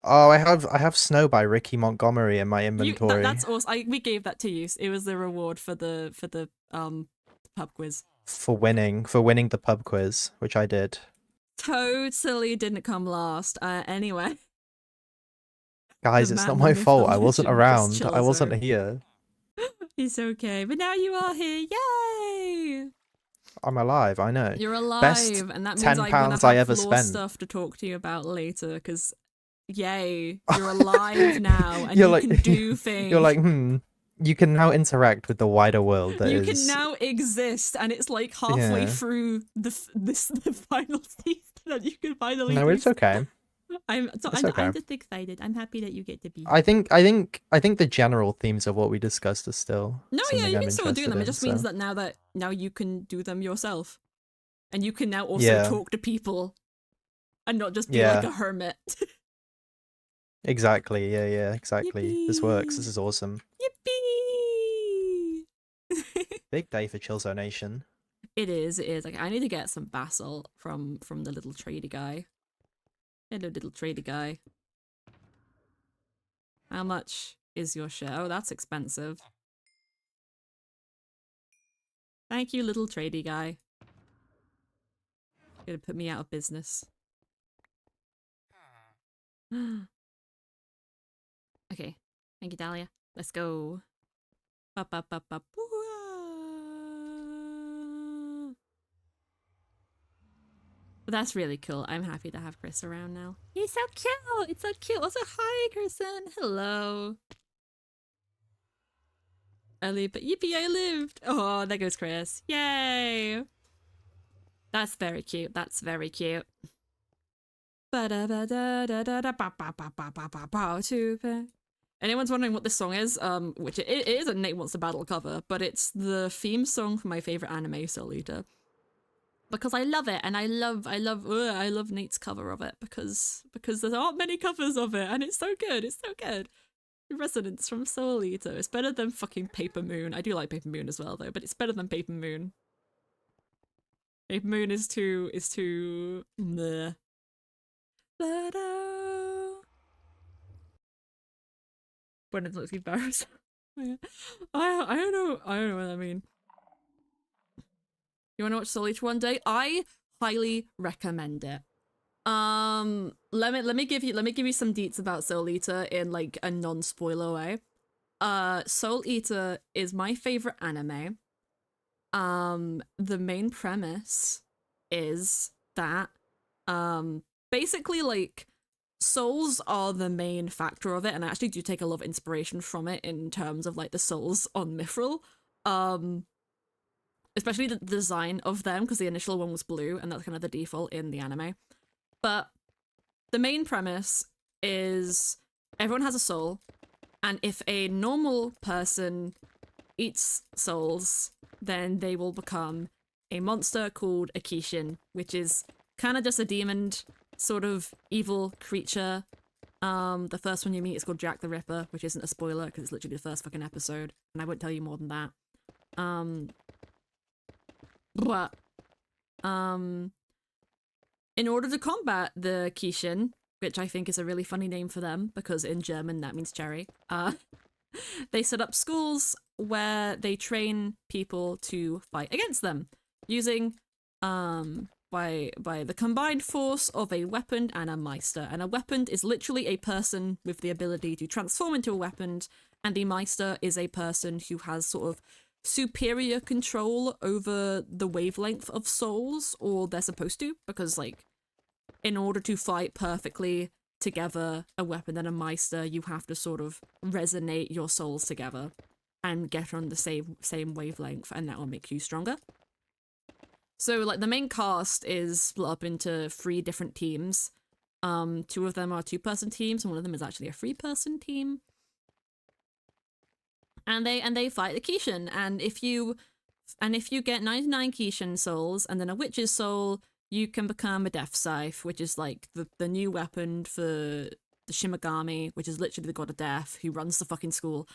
S2: Oh, I have Snow by Ricky Montgomery in my
S1: That's
S2: inventory
S1: awesome. We gave that to you. It was the reward for the pub quiz.
S2: for winning the pub quiz, which I did.
S1: Totally didn't come last. Anyway, the
S2: Guys, it's not
S1: man, the
S2: my
S1: myth, the
S2: fault. I wasn't
S1: legend, Chris
S2: around. I wasn't
S1: Chilzo.
S2: here.
S1: It's okay, but now you are here. Yay!
S2: I'm alive, I know.
S1: You're
S2: Best
S1: alive, and that means I'm gonna
S2: £10 I
S1: have
S2: ever
S1: lore
S2: spent.
S1: stuff to talk to you about later. Because, yay, you're alive now, and
S2: You're
S1: you
S2: like
S1: can do
S2: you're
S1: things.
S2: like, you can now interact with the wider world that
S1: You can
S2: is
S1: now exist, and it's like halfway
S2: yeah.
S1: through the final season that you can finally
S2: No,
S1: do.
S2: it's okay. It's
S1: I'm
S2: okay.
S1: just excited. I'm happy that you get to be
S2: I
S1: here.
S2: think I think I think the general themes of what we discussed are still
S1: No, yeah,
S2: something
S1: you
S2: I'm
S1: can still do
S2: interested
S1: them. It
S2: in,
S1: just means
S2: so
S1: that now you can do them yourself, and you can now also
S2: yeah.
S1: talk to people and not just be like
S2: Yeah.
S1: a hermit.
S2: Exactly. Yeah, exactly. This works. This
S1: Yippee!
S2: is awesome.
S1: Yippee!
S2: Big day for Chill Zone Nation.
S1: It is. It is. Like I need to get some basalt from the little trader guy. Hello, little trader guy. How much is your share? Oh, that's expensive. Thank you, little tradie guy. Gonna put me out of business. Okay. Thank you, Dahlia. Let's go. Ba, ba, ba, ba, But that's really cool. I'm happy to have Chris around now. He's so cute. It's so cute. Also, hi, Kristen. Hello. Ellie, but yippee, I lived. Oh, there goes Chris. Yay. That's very cute. That's very cute. Anyone's wondering what this song is, which it is a Nate Wants to Battle cover, but it's the theme song for my favorite anime, Soul Eater. Because I love it, and I love Nate's cover of it because there aren't many covers of it, and it's so good. It's so good. Resonance from Soul Eater. It's better than fucking Paper Moon. I do like Paper Moon as well though, but it's better than Paper Moon. Paper Moon is too meh. Brendan looks embarrassed. I don't know what I mean. You wanna watch Soul Eater one day? I highly recommend it. Let me give you some deets about Soul Eater in like a non-spoiler way. Soul Eater is my favorite anime. The main premise is that basically like souls are the main factor of it, and I actually do take a lot of inspiration from it in terms of like the souls on Mythrill. Especially the design of them, because the initial one was blue, and that's kind of the default in the anime. But the main premise is everyone has a soul, and if a normal person eats souls, then they will become a monster called a Kishin, which is kind of just a demon sort of evil creature. The first one you meet is called Jack the Ripper, which isn't a spoiler because it's literally the first fucking episode, and I won't tell you more than that. But in order to combat the Kishin, which I think is a really funny name for them because in German that means cherry, they set up schools where they train people to fight against them using by the combined force of a weapon and a Meister. And a weapon is literally a person with the ability to transform into a weapon, and the Meister is a person who has sort of superior control over the wavelength of souls, or they're supposed to, because like in order to fight perfectly together a weapon and a Meister, you have to sort of resonate your souls together and get on the same wavelength, and that will make you stronger. So like the main cast is split up into 3 different teams. 2 of them are 2-person teams, and one of them is actually a 3-person team. And they fight the Kishin, and if you get 99 Kishin souls and then a witch's soul, you can become a Death Scythe, which is like the new weapon for the Shimigami, which is literally the god of death who runs the fucking school.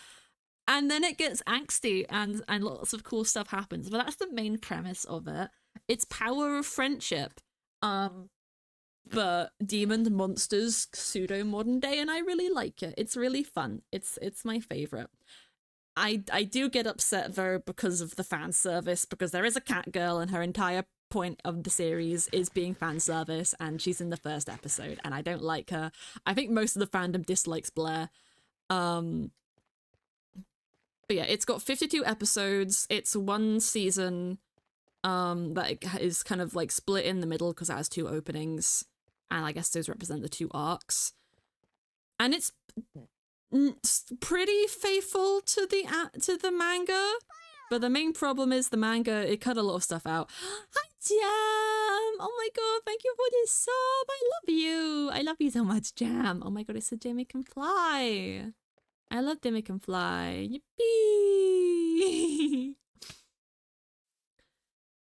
S1: And then it gets angsty and lots of cool stuff happens. But that's the main premise of it. It's power of friendship. But demon monsters pseudo modern day, and I really like it. It's really fun. It's my favorite. I do get upset though because of the fan service, because there is a cat girl and her entire point of the series is being fan service, and she's in the first episode and I don't like her. I think most of the fandom dislikes Blair. But yeah, it's got 52 episodes. It's 1 season that is kind of like split in the middle because it has 2 openings, and I guess those represent the 2 arcs. And it's pretty faithful to the manga, but the main problem is the manga, it cut a lot of stuff out. Hi Jam! Oh my god, thank you for this sub. I love you so much, Jam. Oh my god, it said Jamie can fly. I love Jamie can fly. Yippee!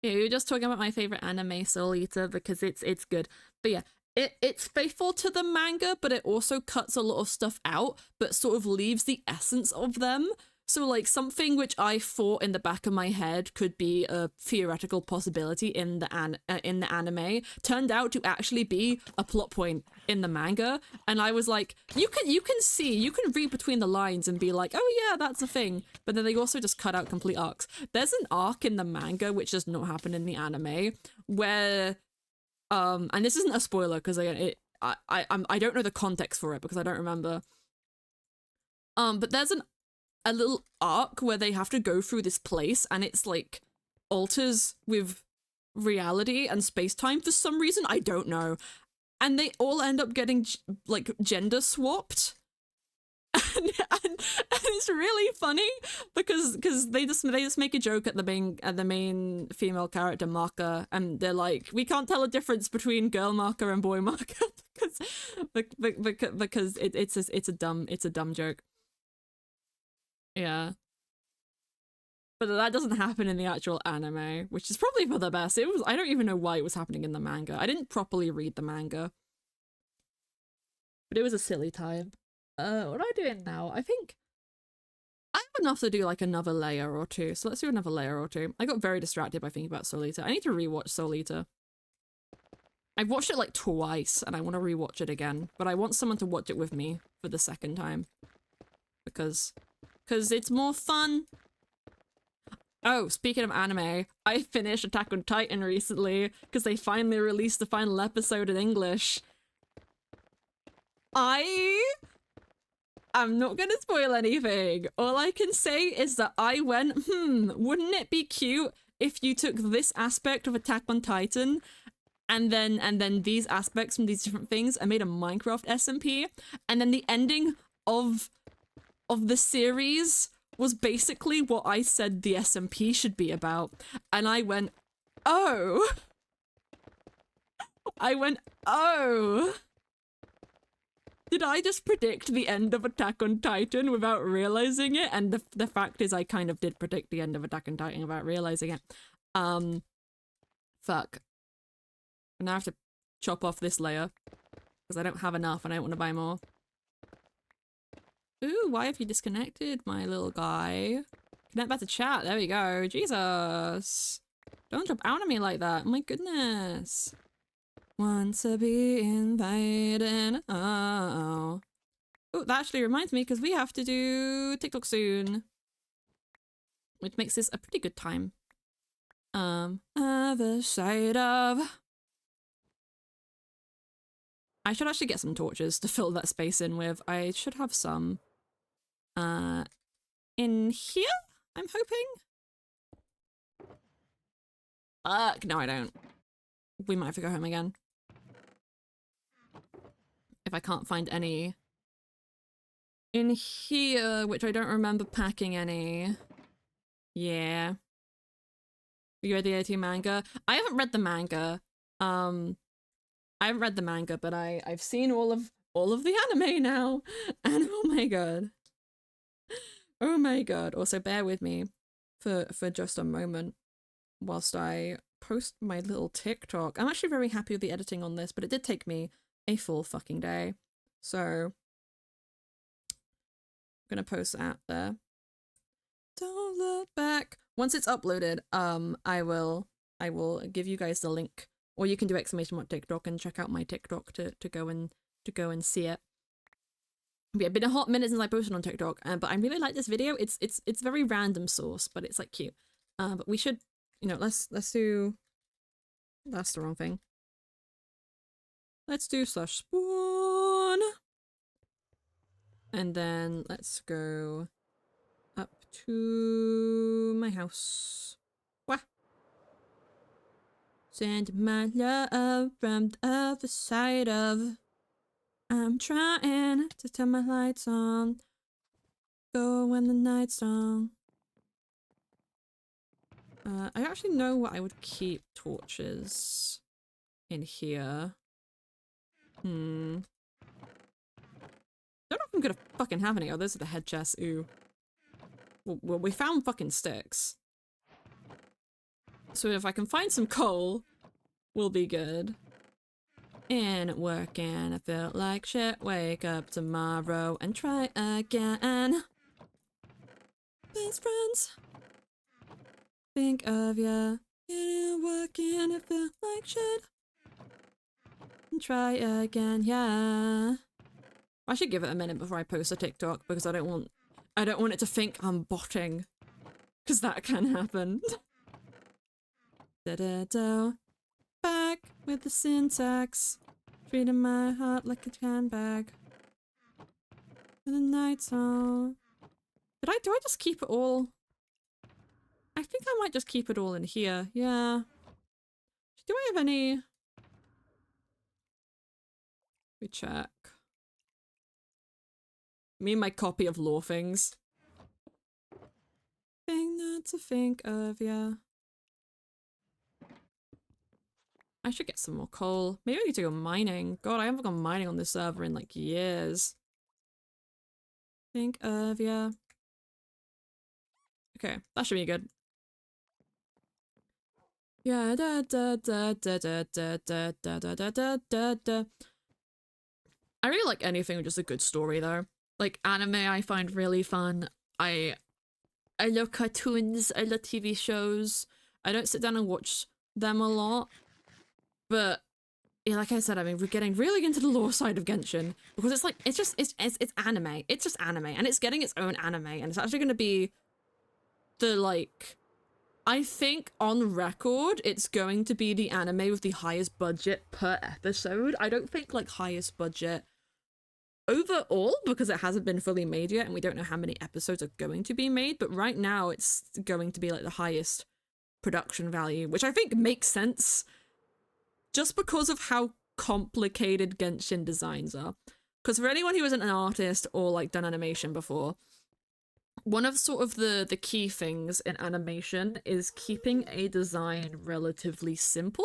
S1: Yeah, we were just talking about my favorite anime, Soul Eater, because it's good. But yeah, it's faithful to the manga, but it also cuts a lot of stuff out, but sort of leaves the essence of them. So like something which I thought in the back of my head could be a theoretical possibility in the anime turned out to actually be a plot point in the manga, and I was like, you can read between the lines and be like, oh yeah, that's a thing. But then they also just cut out complete arcs. There's an arc in the manga which does not happen in the anime where and this isn't a spoiler because I don't know the context for it because I don't remember. But there's a little arc where they have to go through this place and it's like alters with reality and space-time for some reason. I don't know. And they all end up getting like gender swapped. And it's really funny because they just make a joke at the main female character Marker, and they're like, we can't tell a difference between girl Marker and boy Marker because it's a dumb joke. Yeah. But that doesn't happen in the actual anime, which is probably for the best. I don't even know why it was happening in the manga. I didn't properly read the manga. But it was a silly time. What am I doing now? I think I have enough to do like another layer or 2. So let's do another layer or 2. I got very distracted by thinking about Soul Eater. I need to rewatch Soul Eater. I've watched it like twice and I want to rewatch it again. But I want someone to watch it with me for the second time. Because it's more fun. Oh, speaking of anime, I finished Attack on Titan recently because they finally released the final episode in English. I'm not gonna spoil anything. All I can say is that I went, wouldn't it be cute if you took this aspect of Attack on Titan and then these aspects from these different things and made a Minecraft SMP, and then the ending of the series was basically what I said the SMP should be about. And I went, oh. Did I just predict the end of Attack on Titan without realizing it? And the fact is I kind of did predict the end of Attack on Titan without realizing it. Fuck. Now I have to chop off this layer because I don't have enough and I don't want to buy more. Ooh, why have you disconnected, my little guy? Connect back to chat. There we go. Jesus. Don't jump out on me like that. Oh my goodness. Want to be invited. Oh. Oh, that actually reminds me because we have to do TikTok soon. Which makes this a pretty good time. Other side of... I should actually get some torches to fill that space in with. I should have some. In here? I'm hoping? Fuck, no I don't. We might have to go home again. if I can't find any in here, which I don't remember packing any. Yeah. You read the 18 manga? I haven't read the manga. I haven't read the manga, but I've seen all of the anime now, and oh my god. Oh my god. Also, bear with me for just a moment whilst I post my little TikTok. I'm actually very happy with the editing on this, but it did take me a full fucking day. So I'm gonna post that there. Don't look back. Once it's uploaded, I will give you guys the link, or you can do !TikTok and check out my TikTok to go and see it. Yeah, it's been a hot minute since I posted on TikTok, but I really like this video. It's very random source, but it's like cute. But we should, you know, let's do. That's the wrong thing. Let's do /spawn, and then let's go up to my house. Wah. Send my love from the other side of. I'm trying to turn my lights on. Go when the night's long. I actually know what I would keep torches in here. Don't know if I'm gonna fucking have any. Oh, those are the head chests. Ooh. Well, we found fucking sticks. So if I can find some coal, we'll be good. Ain't working, I feel like shit. Wake up tomorrow and try again. Best friends, think of ya. Ain't working, I feel like shit. And try again, yeah. I should give it a minute before I post a TikTok because I don't want it to think I'm botting, because that can happen. Da-da-da. Back with the syntax, treating my heart like a handbag. And the night's on. Do I just keep it all? I think I might just keep it all in here. Yeah. Do I have any? Let me check. Me and my copy of Law Things. Thing not to think of, yeah. I should get some more coal. Maybe I need to go mining. God, I haven't gone mining on this server in like years. Think of, yeah. Okay, that should be good. Yeah, da da da da da da da da da da da da da. I really like anything with just a good story though. Like anime I find really fun. I love cartoons, I love TV shows. I don't sit down and watch them a lot. But yeah, like I said, I mean, we're getting really into the lore side of Genshin because it's like it's anime. It's just anime, and it's getting its own anime, and it's actually going to be the like. I think on record, it's going to be the anime with the highest budget per episode. I don't think like highest budget overall because it hasn't been fully made yet, and we don't know how many episodes are going to be made. But right now, it's going to be like the highest production value, which I think makes sense. Just because of how complicated Genshin designs are. Because for anyone who isn't an artist or like done animation before, one of sort of the key things in animation is keeping a design relatively simple.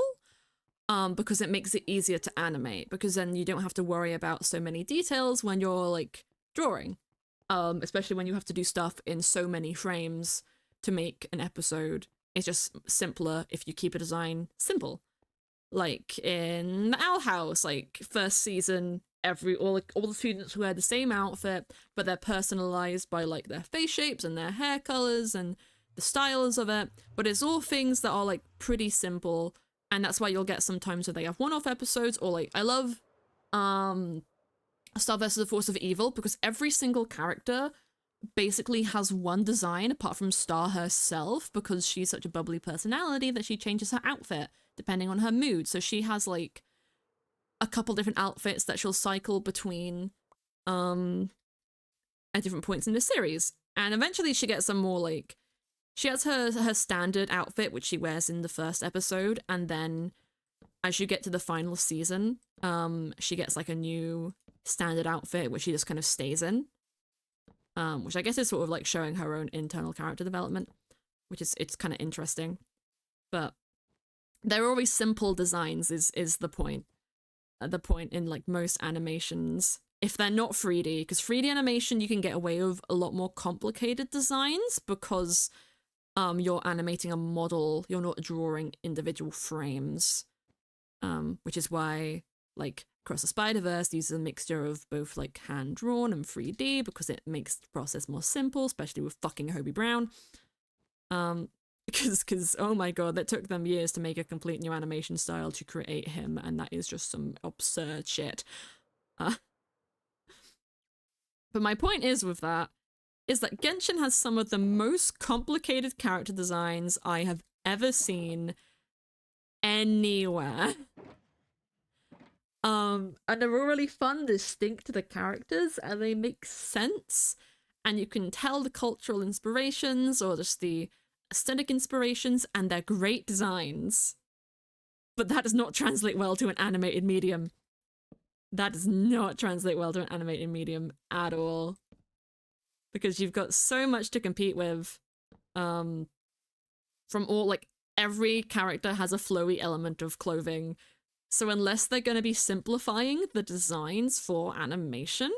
S1: Because it makes it easier to animate, because then you don't have to worry about so many details when you're like drawing. Especially when you have to do stuff in so many frames to make an episode. It's just simpler if you keep a design simple. Like in the Owl House, like first season, all the students wear the same outfit, but they're personalized by like their face shapes and their hair colors and the styles of it. But it's all things that are like pretty simple, and that's why you'll get sometimes where they have one-off episodes. Or like I love Star vs. the Force of Evil, because every single character basically has one design apart from Star herself, because she's such a bubbly personality that she changes her outfit depending on her mood. So she has like a couple different outfits that she'll cycle between at different points in the series. And eventually she gets some more like, she has her standard outfit which she wears in the first episode, and then as you get to the final season, she gets like a new standard outfit, which she just kind of stays in. Which I guess is sort of like showing her own internal character development, which it's kind of interesting. But they're always simple designs is the point. The point in like most animations, if they're not 3D, because 3D animation you can get away with a lot more complicated designs because you're animating a model, you're not drawing individual frames. Which is why like Across the Spider-Verse uses a mixture of both like hand-drawn and 3D because it makes the process more simple, especially with fucking Hobie Brown. Because oh my god, that took them years to make a complete new animation style to create him, and that is just some absurd shit. But my point is with that, is that Genshin has some of the most complicated character designs I have ever seen anywhere. And they're all really fun, distinct to the characters, and they make sense, and you can tell the cultural inspirations or just the aesthetic inspirations, and they're great designs. But that does not translate well to an animated medium. That does not translate well to an animated medium at all. Because you've got so much to compete with. From all, like, every character has a flowy element of clothing. So unless they're going to be simplifying the designs for animation,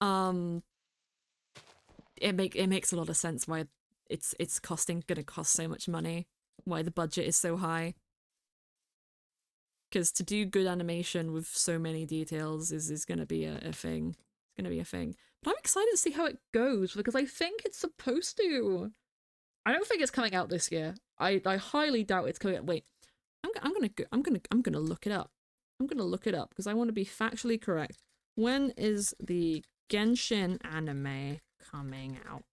S1: it makes a lot of sense why it's gonna cost so much money, why the budget is so high. Because to do good animation with so many details is gonna be a thing. It's gonna be a thing. But I'm excited to see how it goes because I think it's supposed to. I don't think it's coming out this year. I highly doubt it's coming out. Wait, I'm gonna look it up. I'm gonna look it up because I want to be factually correct. When is the Genshin anime coming out?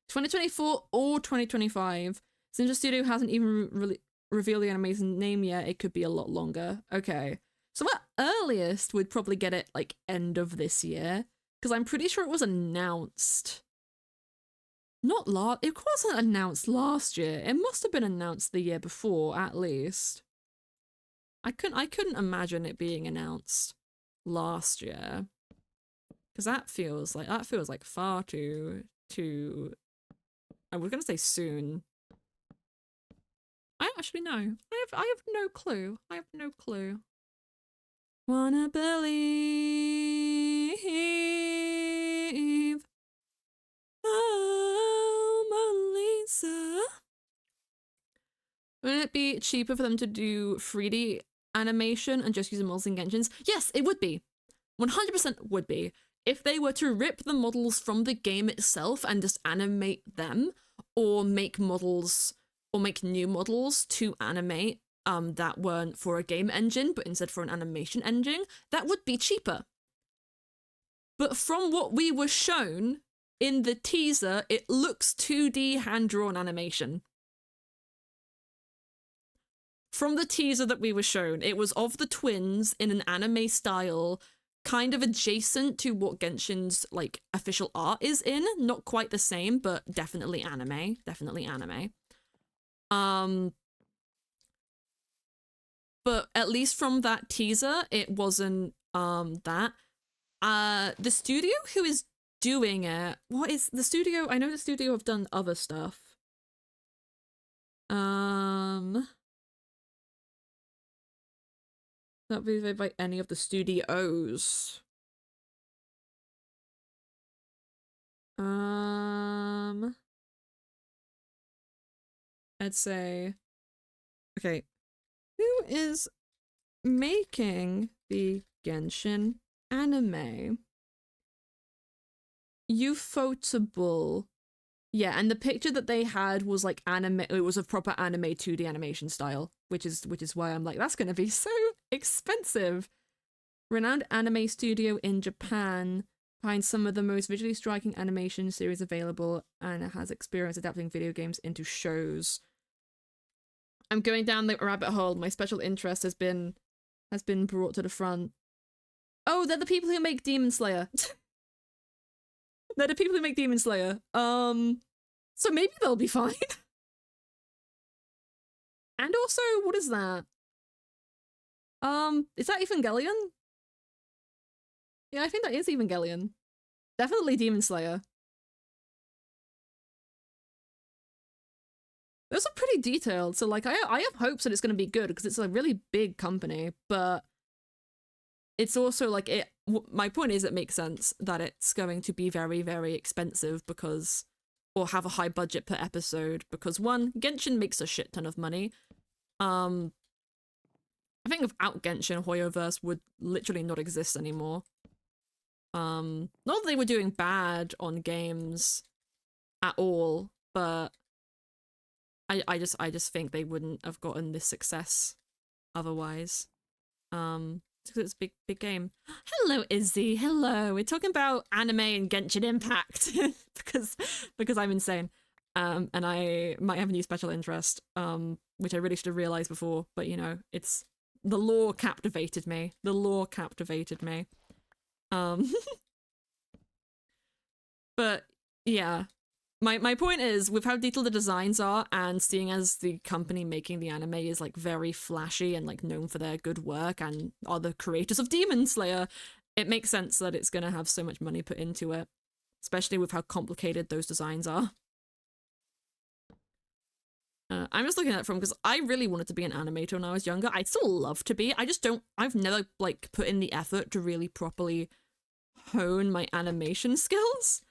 S1: 2024 or 2025. Since the studio hasn't even really revealed the anime's name yet, it could be a lot longer. Okay. So at earliest, we'd probably get it like end of this year. Because I'm pretty sure it was announced. It wasn't announced last year. It must have been announced the year before, at least. I couldn't imagine it being announced last year. Because that feels like far too I was gonna say soon. I actually know. I have no clue. I have no clue. Wanna believe. Oh, Mona Lisa. Wouldn't it be cheaper for them to do 3D animation and just use the models in Genshins? Yes, it would be. 100% would be. If they were to rip the models from the game itself and just animate them, or make models, or make new models to animate that weren't for a game engine, but instead for an animation engine, that would be cheaper. But from what we were shown in the teaser, it looks 2D hand-drawn animation. From the teaser that we were shown, it was of the twins in an anime style, kind of adjacent to what Genshin's like official art is in. Not quite the same, but definitely anime. Definitely anime. But at least from that teaser, it wasn't that. The studio who is doing it, what is the studio? I know the studio have done other stuff. Not visited by any of the studios. I'd say, okay, who is making the Genshin anime? Ufotable. Yeah, and the picture that they had was like anime. It was a proper anime 2D animation style, which is why I'm like, that's gonna be so expensive. Renowned anime studio in Japan behind some of the most visually striking animation series available, and it has experience adapting video games into shows. I'm going down the rabbit hole. My special interest has been brought to the front. Oh, they're the people who make Demon Slayer. They're the people who make Demon Slayer. So maybe they'll be fine. And also, what is that? Is that Evangelion? Yeah, I think that is Evangelion. Definitely Demon Slayer. Those are pretty detailed, so like I have hopes that it's going to be good because it's a really big company, but it's also like my point is it makes sense that it's going to be very, very expensive because, or have a high budget per episode because one, Genshin makes a shit ton of money. I think without Genshin, Hoyoverse would literally not exist anymore. Not that they were doing bad on games at all, but I just think they wouldn't have gotten this success otherwise. It's a big game. Hello, Izzy. Hello. We're talking about anime and Genshin Impact because I'm insane. And I might have a new special interest, which I really should have realized before, but you know, it's the lore captivated me. The lore captivated me. But yeah, my point is with how detailed the designs are and seeing as the company making the anime is like very flashy and like known for their good work and are the creators of Demon Slayer, it makes sense that it's gonna have so much money put into it, especially with how complicated those designs are. I'm just looking at it from because I really wanted to be an animator when I was younger. I'd still love to be. I just don't. I've never like put in the effort to really properly hone my animation skills.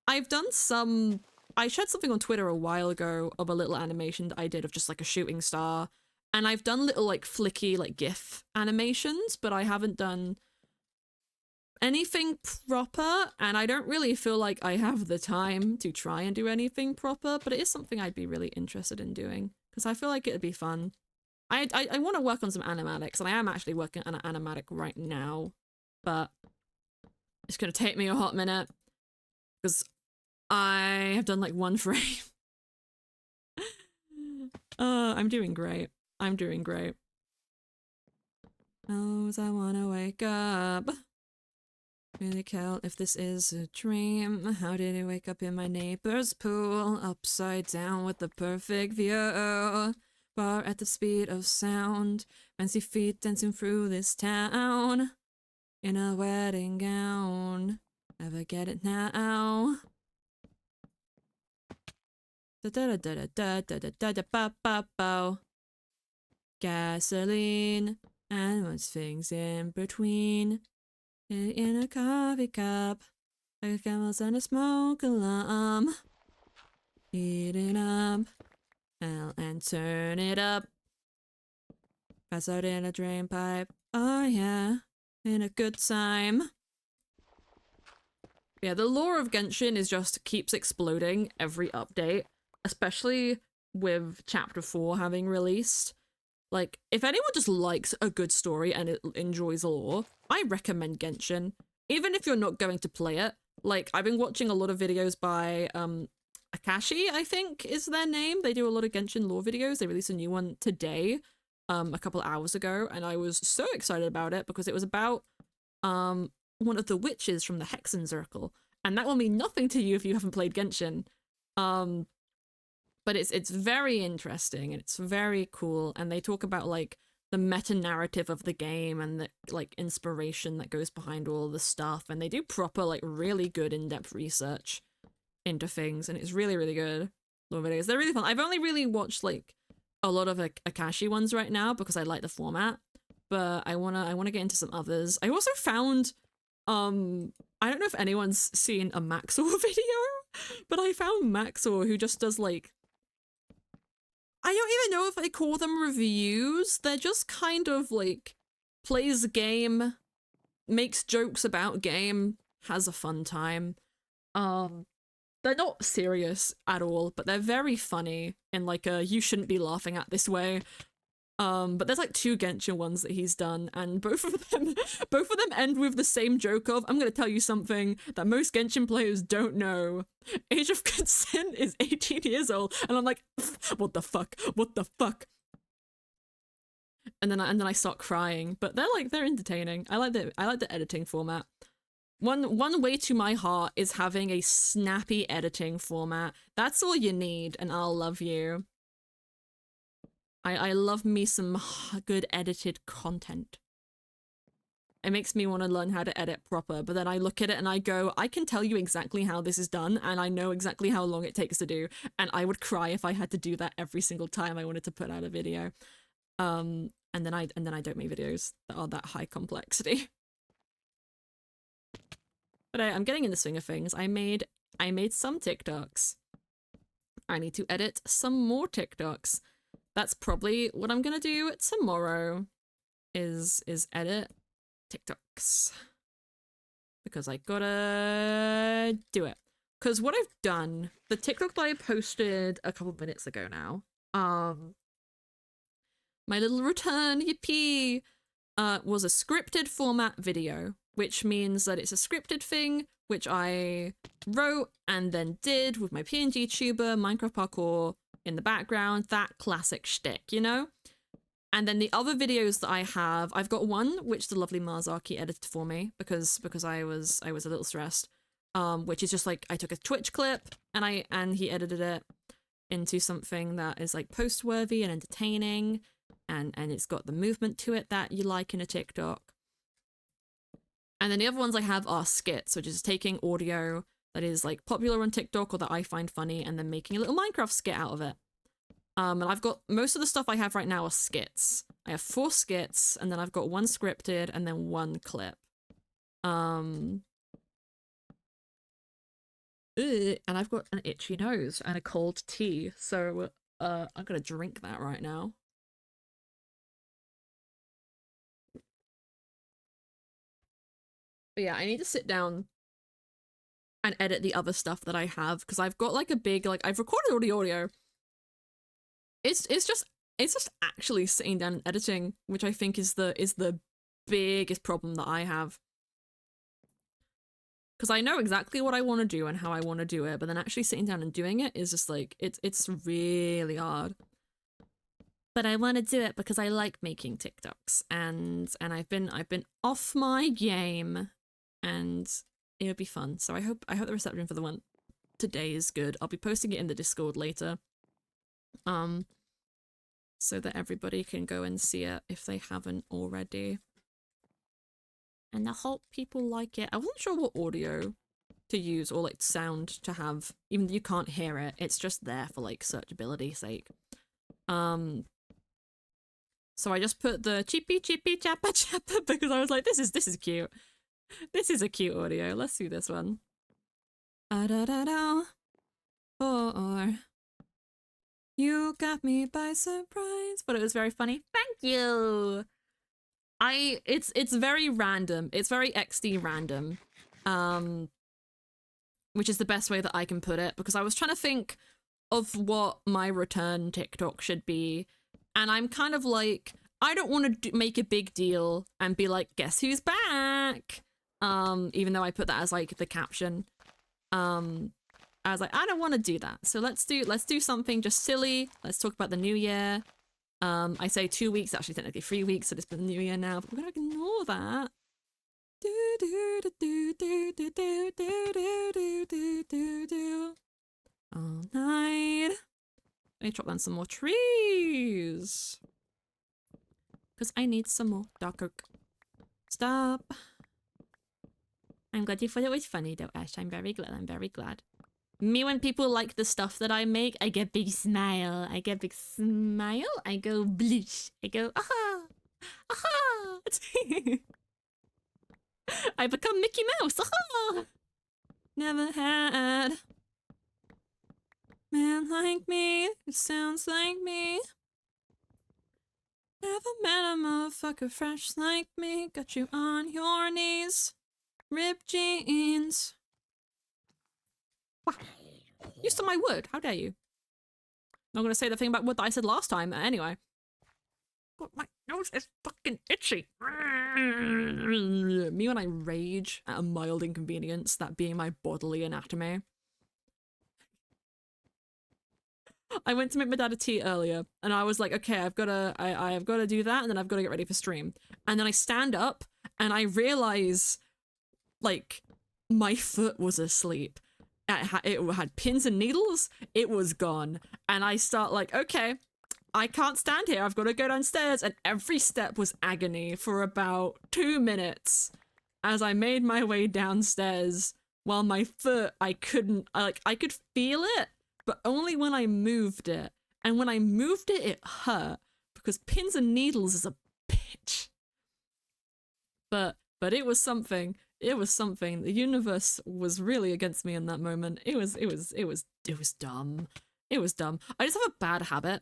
S1: I've done some. I shared something on Twitter a while ago of a little animation that I did of just like a shooting star, and I've done little like flicky like GIF animations, but I haven't done anything proper, and I don't really feel like I have the time to try and do anything proper, but it is something I'd be really interested in doing because I feel like it'd be fun. I want to work on some animatics, and I am actually working on an animatic right now, but it's gonna take me a hot minute because I have done like one frame. I'm doing great. I'm doing great. Oh, I wanna wake up. Really count if this is a dream. How did I wake up in my neighbor's pool? Upside down with the perfect view. Bar at the speed of sound. Fancy feet dancing through this town. In a wedding gown. Never get it now. Da da da da da da da da da ba ba ba. Gasoline and most things in between. In a coffee cup, like a camels and a smoke alarm. Heat it up, and turn it up. Pass out in a drain pipe. Oh yeah, in a good time. Yeah, the lore of Genshin is just keeps exploding every update, especially with Chapter 4 having released. Like, if anyone just likes a good story and it enjoys lore, I recommend Genshin. Even if you're not going to play it. Like, I've been watching a lot of videos by, Akashi, I think is their name. They do a lot of Genshin lore videos. They released a new one today, a couple hours ago, and I was so excited about it because it was about, one of the witches from the Hexen Circle. And that will mean nothing to you if you haven't played Genshin. But it's very interesting and it's very cool, and they talk about like the meta narrative of the game and the like inspiration that goes behind all the stuff, and they do proper like really good in-depth research into things, and it's really, really good. Lore videos, they're really fun. I've only really watched like a lot of like Akashi ones right now because I like the format, but I wanna get into some others. I also found I don't know if anyone's seen a Maxor video, but I found Maxor who just does like, I don't even know if I call them reviews. They're just kind of like plays a game, makes jokes about game, has a fun time. They're not serious at all, but they're very funny in like a you shouldn't be laughing at this way. But there's like 2 Genshin ones that he's done, and both of them end with the same joke of, I'm gonna tell you something that most Genshin players don't know. Age of consent is 18 years old, and I'm like, what the fuck? What the fuck? And then I start crying, but they're entertaining. I like the editing format. One way to my heart is having a snappy editing format. That's all you need, and I'll love you. I love me some good edited content. It makes me want to learn how to edit proper, but then I look at it and I go, I can tell you exactly how this is done, and I know exactly how long it takes to do, and I would cry if I had to do that every single time I wanted to put out a video. And then I don't make videos that are that high complexity. But I'm getting in the swing of things. I made some TikToks. I need to edit some more TikToks. That's probably what I'm gonna do tomorrow. Is edit TikToks. Because I gotta do it. Because what I've done, the TikTok that I posted a couple minutes ago now, my little return, yippee, was a scripted format video, which means that it's a scripted thing, which I wrote and then did with my PNG tuber, Minecraft parkour in the background, that classic shtick, you know? And then the other videos that I have, I've got one which the lovely Marzaki edited for me because I was a little stressed, which is just like I took a Twitch clip and he edited it into something that is like post-worthy and entertaining, and it's got the movement to it that you like in a TikTok. And then the other ones I have are skits, which is taking audio that is like popular on TikTok or that I find funny and then making a little Minecraft skit out of it. And I've got most of the stuff I have right now are skits. I have 4 skits, and then I've got 1 scripted and then 1 clip. And I've got an itchy nose and a cold tea, so I'm gonna drink that right now. But yeah, I need to sit down and edit the other stuff that I have, because I've got like a big, like, I've recorded all the audio. It's just actually sitting down and editing, which I think is the biggest problem that I have. Because I know exactly what I want to do and how I want to do it, but then actually sitting down and doing it is just like, it's really hard. But I want to do it because I like making TikToks, and I've been off my game, and it'll be fun. So I hope the reception for the one today is good. I'll be posting it in the Discord later. So that everybody can go and see it if they haven't already. And I hope people like it. I wasn't sure what audio to use or like sound to have, even though you can't hear it. It's just there for like searchability's sake. So I just put the chippy chappa chappa because I was like, this is cute. This is a cute audio. Let's do this one. Da-da-da-da. Or you got me by surprise, but it was very funny. Thank you. It's very random. It's very XD random. Which is the best way that I can put it, because I was trying to think of what my return TikTok should be, and I'm kind of like, I don't want to make a big deal and be like, guess who's back? Even though I put that as like the caption. I was like, I don't want to do that. So let's do something just silly. Let's talk about the new year. I say 2 weeks, actually technically 3 weeks, so it's been the new year now, but we're gonna ignore that. All night. Let me chop down some more trees. Because I need some more dark oak. Stop. I'm glad you thought it was funny though, Ash. I'm very glad. Me, when people like the stuff that I make, I get big smile. I go bleach. I go, aha! Aha! I become Mickey Mouse. Aha! Never had man like me who sounds like me. Never met a motherfucker fresh like me. Got you on your knees. Ripped jeans. Wow. You stole my wood. How dare you? Not gonna say the thing about wood that I said last time. Anyway. God, my nose is fucking itchy. Me when I rage at a mild inconvenience, that being my bodily anatomy. I went to make my dad a tea earlier, and I was like, okay, I've gotta do that, and then I've gotta get ready for stream. And then I stand up, and I realize, like, my foot was asleep. It had pins and needles. It was gone. And I start like, okay, I can't stand here. I've got to go downstairs. And every step was agony for about 2 minutes as I made my way downstairs while my foot, I could feel it, but only when I moved it. And when I moved it, it hurt because pins and needles is a bitch. But it was something. It was something. The universe was really against me in that moment. It was dumb. It was dumb. I just have a bad habit.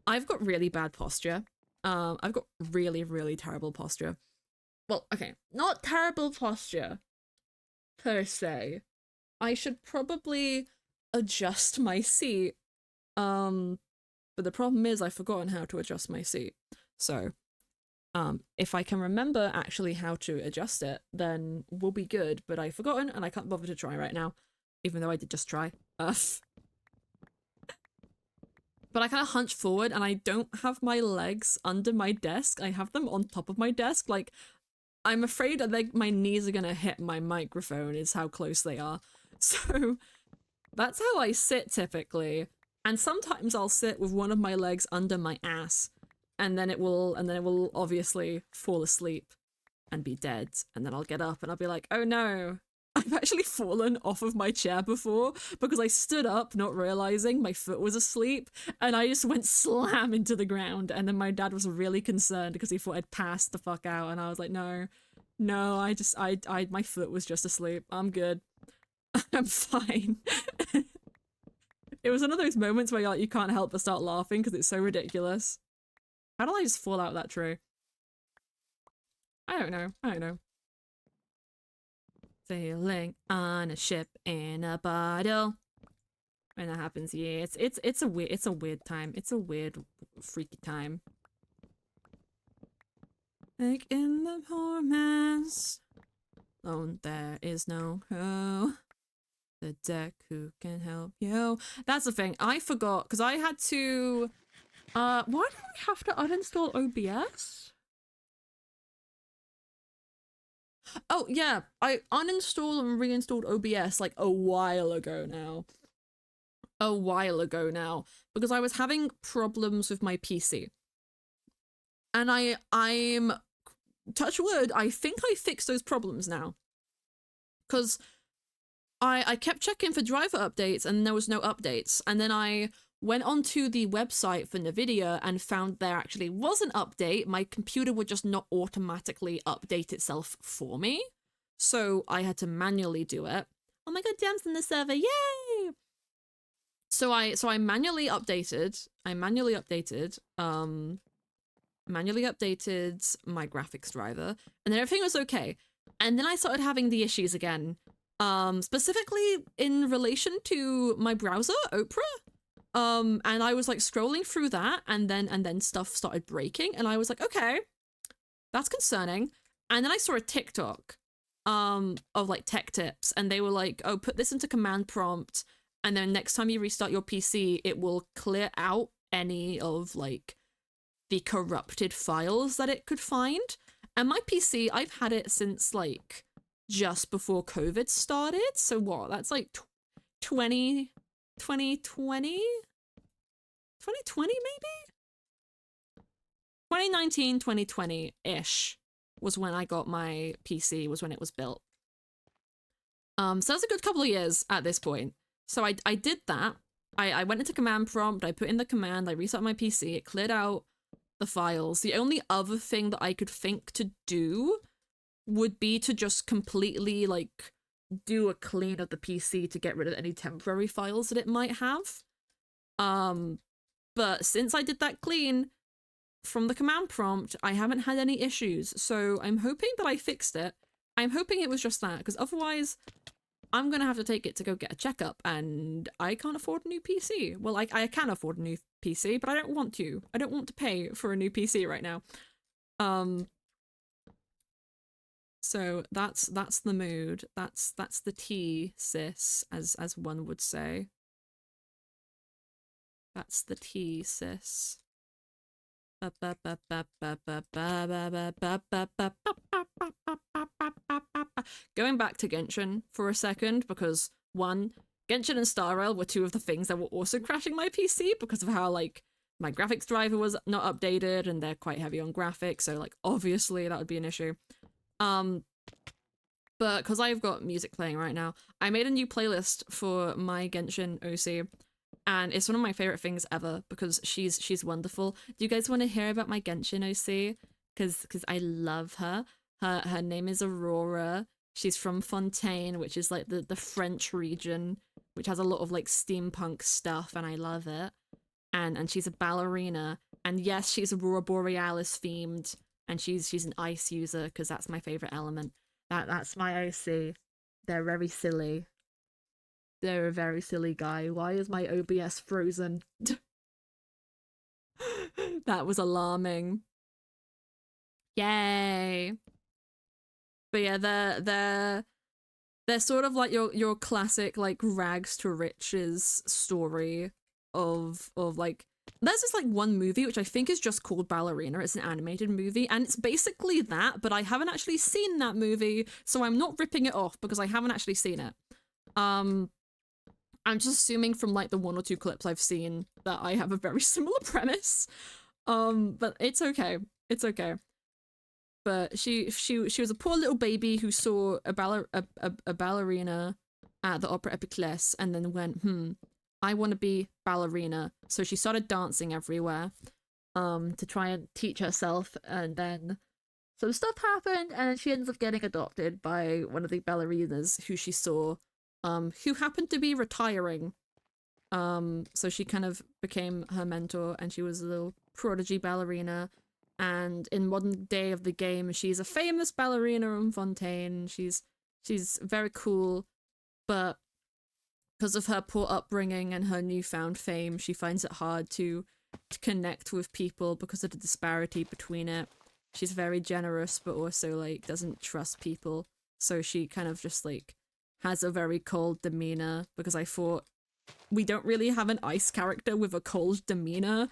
S1: I've got really bad posture. I've got really, really terrible posture. Well, okay, not terrible posture per se. I should probably adjust my seat. But the problem is I've forgotten how to adjust my seat. So, if I can remember actually how to adjust it, then we'll be good. But I've forgotten and I can't bother to try right now, even though I did just try. But I kind of hunch forward and I don't have my legs under my desk. I have them on top of my desk. Like, I'm afraid that my knees are gonna hit my microphone is how close they are. So that's how I sit typically. And sometimes I'll sit with one of my legs under my ass and then it will obviously fall asleep and be dead. And then I'll get up and I'll be like, oh no, I've actually fallen off of my chair before because I stood up not realizing my foot was asleep and I just went slam into the ground. And then my dad was really concerned because he thought I'd passed the fuck out. And I was like, no, my foot was just asleep. I'm good. I'm fine. It was one of those moments where you can't help but start laughing because it's so ridiculous. How did I just fall out of that tree? I don't know. Sailing on a ship in a bottle. When that happens, yeah, it's a weird time. It's a weird, freaky time. Like in the poor man's alone, there is no hope. The deck who can help you. That's the thing. I forgot because I had to. Why do I have to uninstall OBS? Oh yeah, I uninstalled and reinstalled OBS like a while ago now. Because I was having problems with my PC. And I'm touch wood, I think I fixed those problems now. Because I kept checking for driver updates and there was no updates. And then I went onto the website for NVIDIA and found there actually was an update. My computer would just not automatically update itself for me. So I had to manually do it. Oh my god, Dam's in the server, yay! So I manually updated my graphics driver, and then everything was okay. And then I started having the issues again. Specifically in relation to my browser, Opera. And I was like scrolling through that and then stuff started breaking and I was like, okay, that's concerning. And then I saw a TikTok of like tech tips and they were like, oh, put this into command prompt and then next time you restart your PC, it will clear out any of like the corrupted files that it could find. And my PC, I've had it since like just before COVID started. So what? That's like 2020? 2020 maybe? 2019, 2020-ish was when I got my PC, was when it was built. So that's a good couple of years at this point. So I did that. I went into command prompt, I put in the command, I reset my PC, it cleared out the files. The only other thing that I could think to do would be to just completely like do a clean of the PC to get rid of any temporary files that it might have. But since I did that clean from the command prompt, I haven't had any issues. So I'm hoping that I fixed it. I'm hoping it was just that, because otherwise I'm gonna have to take it to go get a checkup, and I can't afford a new PC. Well, I can afford a new PC, but I don't want to. I don't want to pay for a new PC right now. So that's the mood. That's the tea, sis, as one would say. That's the tea, sis. Going back to Genshin for a second, because one, Genshin and Star Rail were two of the things that were also crashing my PC because of how like my graphics driver was not updated, and they're quite heavy on graphics, so like obviously that would be an issue. But because I've got music playing right now, I made a new playlist for my Genshin OC, and it's one of my favorite things ever because she's wonderful. Do you guys want to hear about my Genshin OC? Because I love her. Her name is Aurora. She's from Fontaine, which is like the French region, which has a lot of like steampunk stuff, and I love it. And she's a ballerina, and yes, she's Aurora Borealis themed, and she's an ice user because that's my favorite element. That's my OC. They're very silly. They're a very silly guy. Why is my OBS frozen? That was alarming. Yay. But yeah, they're sort of like your classic like rags to riches story of like, there's this like one movie which I think is just called Ballerina. It's an animated movie, and it's basically that, but I haven't actually seen that movie, so I'm not ripping it off because I haven't actually seen it. I'm just assuming from like the 1 or 2 clips I've seen that I have a very similar premise. But it's okay. It's okay. But she was a poor little baby who saw a ballerina at the Opera Epiclès and then went, I want to be ballerina. So she started dancing everywhere to try and teach herself, and then some stuff happened, and she ends up getting adopted by one of the ballerinas who she saw, who happened to be retiring. So she kind of became her mentor, and she was a little prodigy ballerina. And in modern day of the game, she's a famous ballerina in Fontaine. She's very cool, but because of her poor upbringing and her newfound fame, she finds it hard to connect with people because of the disparity between it. She's very generous, but also like doesn't trust people. So she kind of just like has a very cold demeanor, because I thought we don't really have an ice character with a cold demeanor,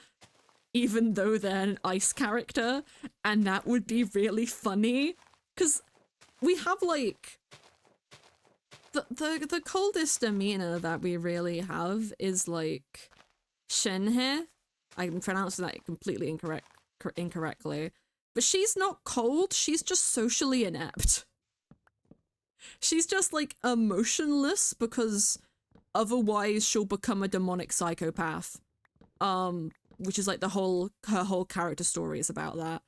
S1: even though they're an ice character, and that would be really funny, because we have like the coldest demeanor that we really have is like Shenhe. I'm pronouncing that completely incorrectly, but she's not cold, she's just socially inept. She's just like emotionless because otherwise she'll become a demonic psychopath. Which is like her whole character story is about that.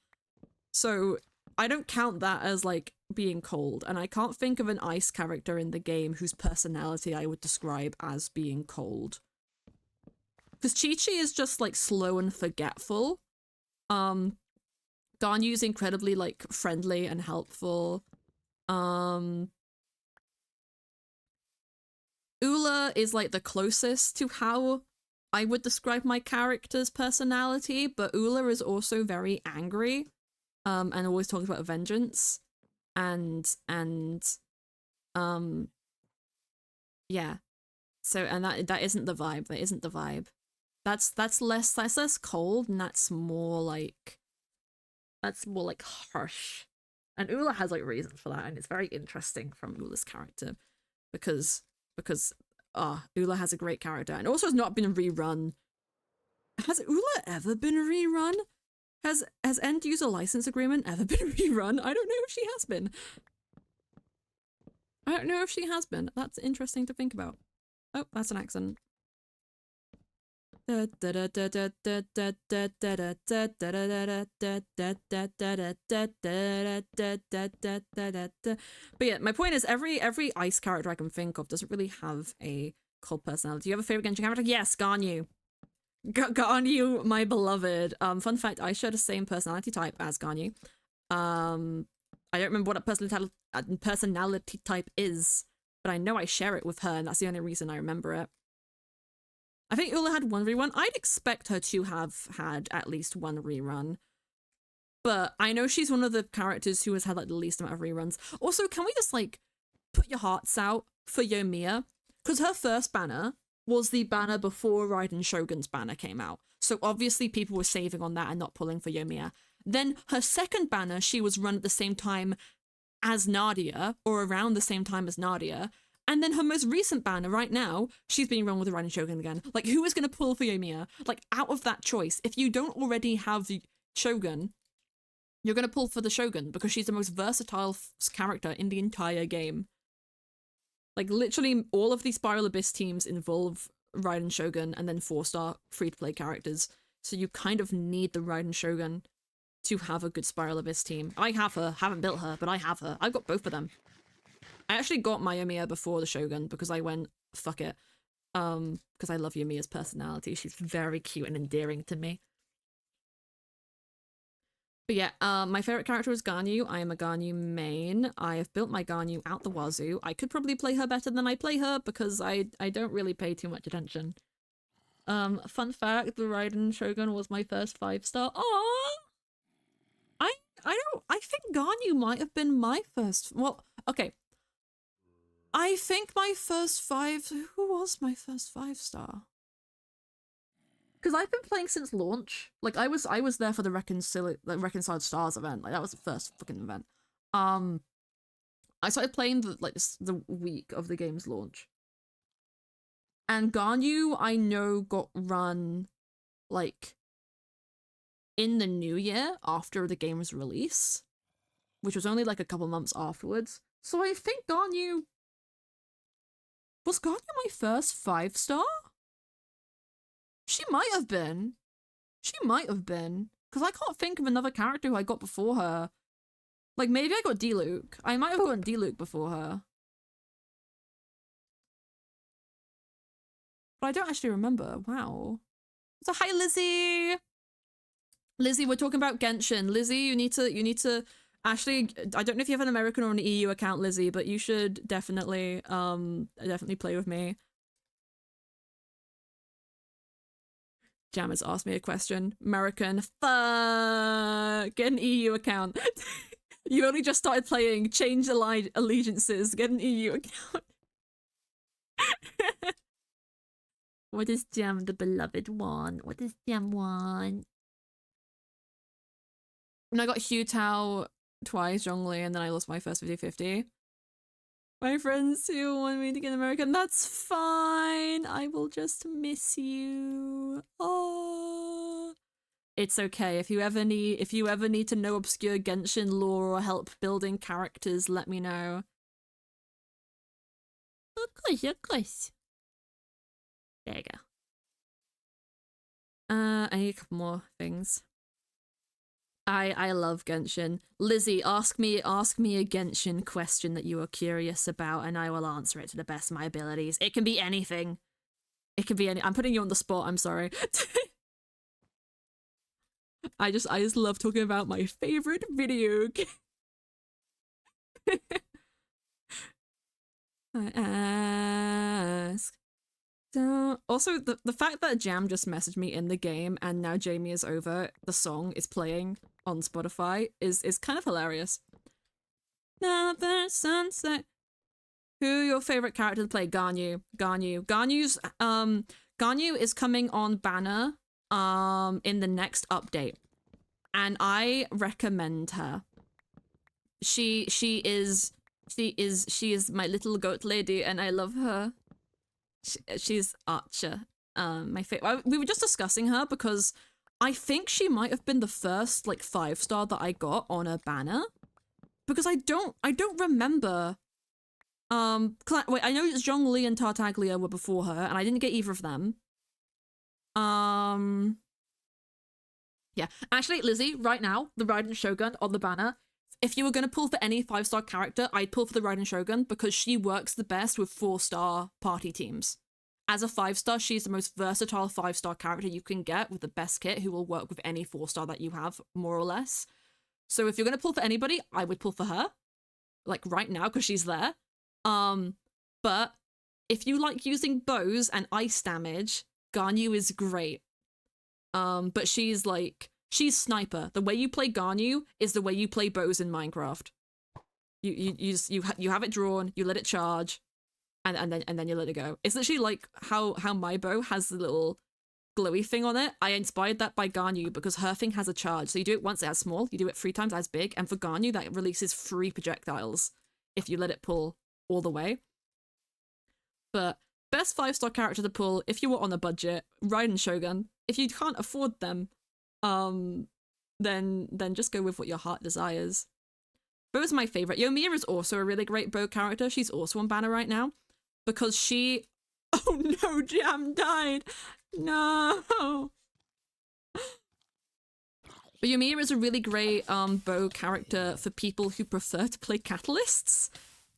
S1: So I don't count that as like being cold, and I can't think of an ice character in the game whose personality I would describe as being cold. Because Chi-Chi is just like slow and forgetful. Ganyu's incredibly like friendly and helpful. Ula is like the closest to how I would describe my character's personality, but Ula is also very angry, and always talks about vengeance, and yeah. So, and that isn't the vibe. That isn't the vibe. That's less cold, and that's more like harsh. And Ula has like reasons for that, and it's very interesting from Ula's character, because Ula has a great character, and also has not been rerun. Has Ula ever been rerun? Has End User License Agreement ever been rerun? I don't know if she has been. I don't know if she has been. That's interesting to think about. Oh, that's an accident. But yeah, my point is every ice character I can think of doesn't really have a cold personality. Do you have a favorite Genshin character? Yes, Ganyu. Ganyu, my beloved. Fun fact, I share the same personality type as Ganyu. I don't remember what a personality type is, but I know I share it with her, and that's the only reason I remember it. I think Ula had 1 rerun. I'd expect her to have had at least 1 rerun. But I know she's one of the characters who has had like the least amount of reruns. Also, can we just like put your hearts out for Yoimiya? Because her first banner was the banner before Raiden Shogun's banner came out. So obviously people were saving on that and not pulling for Yoimiya. Then her second banner, she was run at the same time as Nadia, or around the same time as Nadia. And then her most recent banner right now, she's being wrong with the Riding Shogun again. Like, who is going to pull for Yoimiya? Like, out of that choice, if you don't already have the Shogun, you're going to pull for the Shogun because she's the most versatile character in the entire game. Like, literally, all of the Spiral Abyss teams involve Raiden Shogun and then 4-star free-to-play characters. So you kind of need the Raiden Shogun to have a good Spiral Abyss team. I have her. Haven't built her, but I have her. I've got both of them. I actually got my Yoimiya before the Shogun because I went, fuck it. Because I love Yoimiya's personality. She's very cute and endearing to me. But yeah, my favorite character is Ganyu. I am a Ganyu main. I have built my Ganyu out the wazoo. I could probably play her better than I play her because I don't really pay too much attention. Fun fact, the Raiden Shogun was my first 5-star. Aww! I think Ganyu might have been my first. Well, okay. I think my first 5. Who was my first 5-star? Because I've been playing since launch. Like I was there for the Reconciled Stars event. Like that was the first fucking event. I started playing the week of the game's launch. And Ganyu, I know, got run like in the new year after the game's release, which was only like a couple months afterwards. So I think Ganyu was Ganyu my first 5-star? She might have been. She might have been. Because I can't think of another character who I got before her. Like, maybe I got D-Luke. I might have gotten D-Luke before her. But I don't actually remember. Wow. So hi, Lizzie! Lizzie, we're talking about Genshin. Lizzie, you need to... Actually, I don't know if you have an American or an EU account, Lizzie, but you should definitely play with me. Jam has asked me a question. American, fuck, get an EU account. You only just started playing, change allegiances, get an EU account. What does Jam the beloved want? What does Jam want? And I got Hu Tao twice, Zhongli, and then I lost my first 50-50. My friends who want me to get American, that's fine. I will just miss you. Oh, it's okay. If you ever need to know obscure Genshin lore or help building characters, let me know. Of course. There you go. I need a couple more things. I love Genshin. Lizzie, ask me a Genshin question that you are curious about, and I will answer it to the best of my abilities. It can be anything. It can be any. I'm putting you on the spot. I'm sorry. I just love talking about my favorite video game. I ask. Also, the fact that Jam just messaged me in the game and now Jamie is over, the song is playing on Spotify is kind of hilarious. Another sunset. Who your favorite character to play? Ganyu. Ganyu's Ganyu is coming on banner in the next update, and I recommend her. She is my little goat lady, and I love her. She's Archer. My favorite. We were just discussing her because I think she might have been the first like 5-star that I got on a banner, because I don't remember. Wait, I know Zhongli and Tartaglia were before her, and I didn't get either of them. Yeah, actually, Lizzie, right now the Raiden Shogun on the banner. If you were gonna pull for any 5-star character, I'd pull for the Raiden Shogun because she works the best with 4-star party teams. As a 5-star, she's the most versatile 5-star character you can get with the best kit who will work with any 4-star that you have, more or less. So if you're gonna pull for anybody, I would pull for her. Like right now, because she's there. But if you like using bows and ice damage, Ganyu is great. But she's sniper. The way you play Ganyu is the way you play bows in Minecraft. You have it drawn, you let it charge, and then you let it go. It's literally like how my bow has the little glowy thing on it. I inspired that by Ganyu because her thing has a charge. So you do it once as small, you do it 3 times as big, and for Ganyu that releases 3 projectiles if you let it pull all the way. But best 5-star character to pull if you were on a budget, Raiden Shogun. If you can't afford them, then just go with what your heart desires. Bo's my favorite. Yomiya is also a really great Bo character. She's also on banner right now because she... Oh no, Jam died. No. But Yomiya is a really great Bo character for people who prefer to play catalysts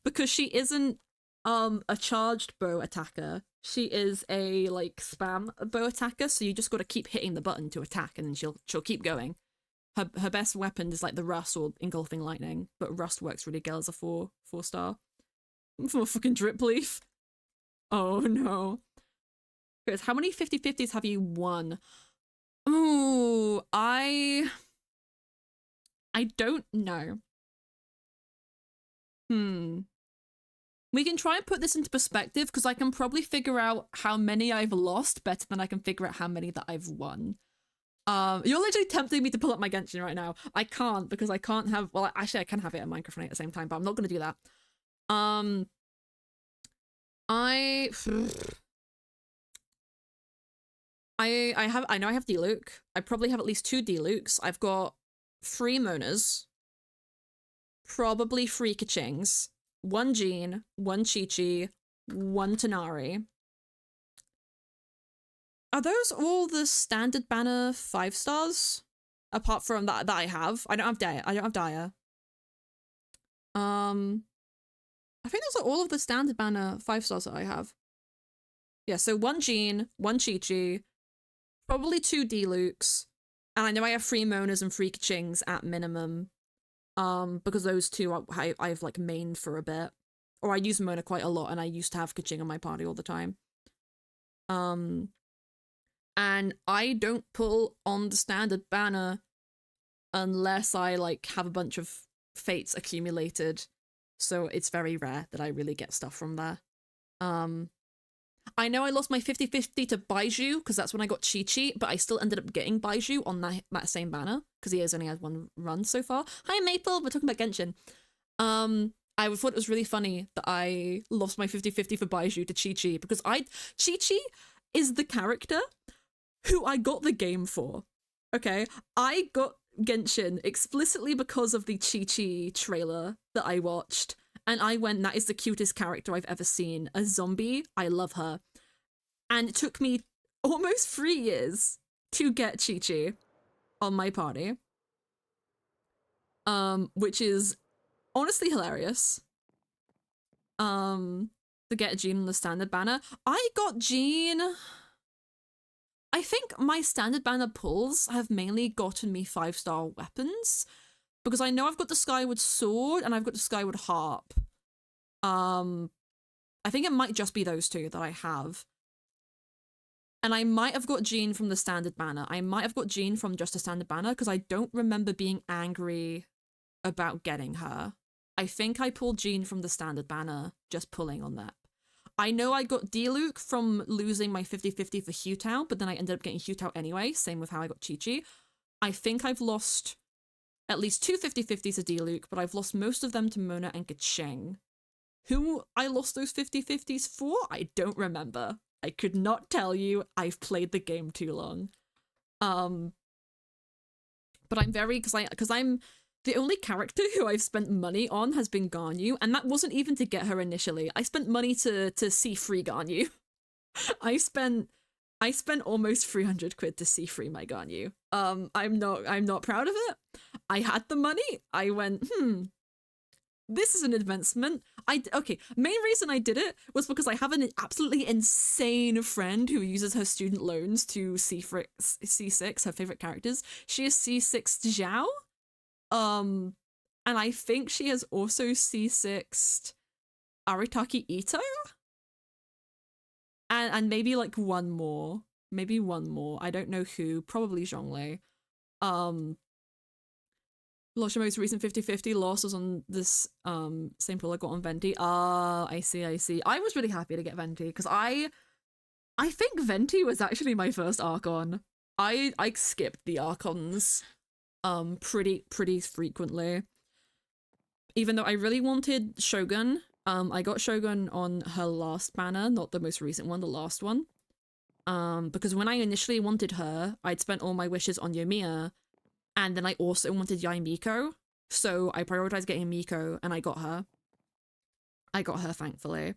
S1: because she isn't a charged bow attacker. She is a like spam bow attacker, so you just got to keep hitting the button to attack, and then she'll keep going. Her best weapon is like the Rust or Engulfing Lightning, but Rust works really well as a 4-star. From a fucking drip leaf. Oh no. Chris, how many 50/50s have you won? Ooh, I don't know. We can try and put this into perspective because I can probably figure out how many I've lost better than I can figure out how many that I've won. You're literally tempting me to pull up my Genshin right now. I can't because I can't have... Well, actually, I can have it in Minecraft at the same time, but I'm not going to do that. I know I have D-Luke. I probably have at least 2 D-Lukes. I've got 3 Monas. Probably 3 Kachings. 1 Jean, 1 Chi-Chi, 1 Tanari. Are those all the standard banner 5-stars? Apart from that I have. I don't have Daya. I think those are all of the standard banner 5-stars that I have. Yeah, so 1 Jean, 1 Chi-Chi, probably 2 D-Lukes, and I know I have 3 Monas and 3 Kachings at minimum. Because those 2 I've like mained for a bit. Or I use Mona quite a lot, and I used to have Kaching on my party all the time. And I don't pull on the standard banner unless I like have a bunch of fates accumulated. So it's very rare that I really get stuff from there. I know I lost my 50/50 to Baiju because that's when I got Chi-Chi, but I still ended up getting Baiju on that same banner because he has only had 1 run so far. Hi Maple, we're talking about Genshin. I thought it was really funny that I lost my 50/50 for Baiju to Chi-Chi because Chi-Chi is the character who I got the game for. Okay, I got Genshin explicitly because of the Chi-Chi trailer that I watched. And I went, that is the cutest character I've ever seen. A zombie, I love her. And it took me almost 3 years to get Chi-Chi on my party. Which is honestly hilarious. To get Jean on the standard banner. I got Jean... I think my standard banner pulls have mainly gotten me 5-star weapons. Because I know I've got the Skyward Sword and I've got the Skyward Harp. I think it might just be those 2 that I have. And I might have got Jean from the standard banner. I might have got Jean from just a standard banner because I don't remember being angry about getting her. I think I pulled Jean from the standard banner, just pulling on that. I know I got D-Luke from losing my 50/50 for Hutao, but then I ended up getting Hutao anyway, same with how I got Chi-Chi. I think I've lost at least 2 50/50s to D-Luke, but I've lost most of them to Mona and Kacheng. Who I lost those 50/50s for, I don't remember. I could not tell you. I've played the game too long. But I'm very, because I'm the only character who I've spent money on has been Garnu, and that wasn't even to get her initially. I spent money to see free Garnu. I spent almost 300 quid to see free my Garnu. I'm not proud of it. I had the money. I went, this is an investment. Okay, main reason I did it was because I have an absolutely insane friend who uses her student loans to C6, her favorite characters. She is C6 Zhao. And I think she has also C6'd Arataki Ito. And maybe like one more. Maybe one more. I don't know who. Probably Zhonglei. Lost your most recent 50/50 loss was on this same pool I got on Venti. Ah, I see. I was really happy to get Venti because I think Venti was actually my first Archon. I skipped the Archons pretty frequently. Even though I really wanted Shogun I got Shogun on her last banner, not the most recent one, the last one. Because when I initially wanted her, I'd spent all my wishes on Yoimiya, and then I also wanted Yai Miko, so I prioritized getting Miko, and I got her. I got her, thankfully.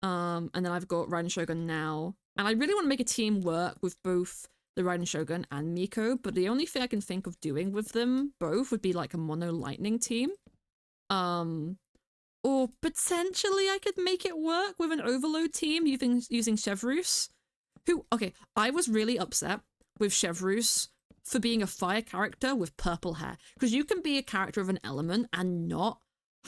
S1: And then I've got Raiden Shogun now, and I really want to make a team work with both the Raiden Shogun and Miko, but the only thing I can think of doing with them both would be like a mono lightning team. Or potentially I could make it work with an overload team using Chevreuse. Who, okay, I was really upset with Chevreuse for being a fire character with purple hair. Because you can be a character of an element and not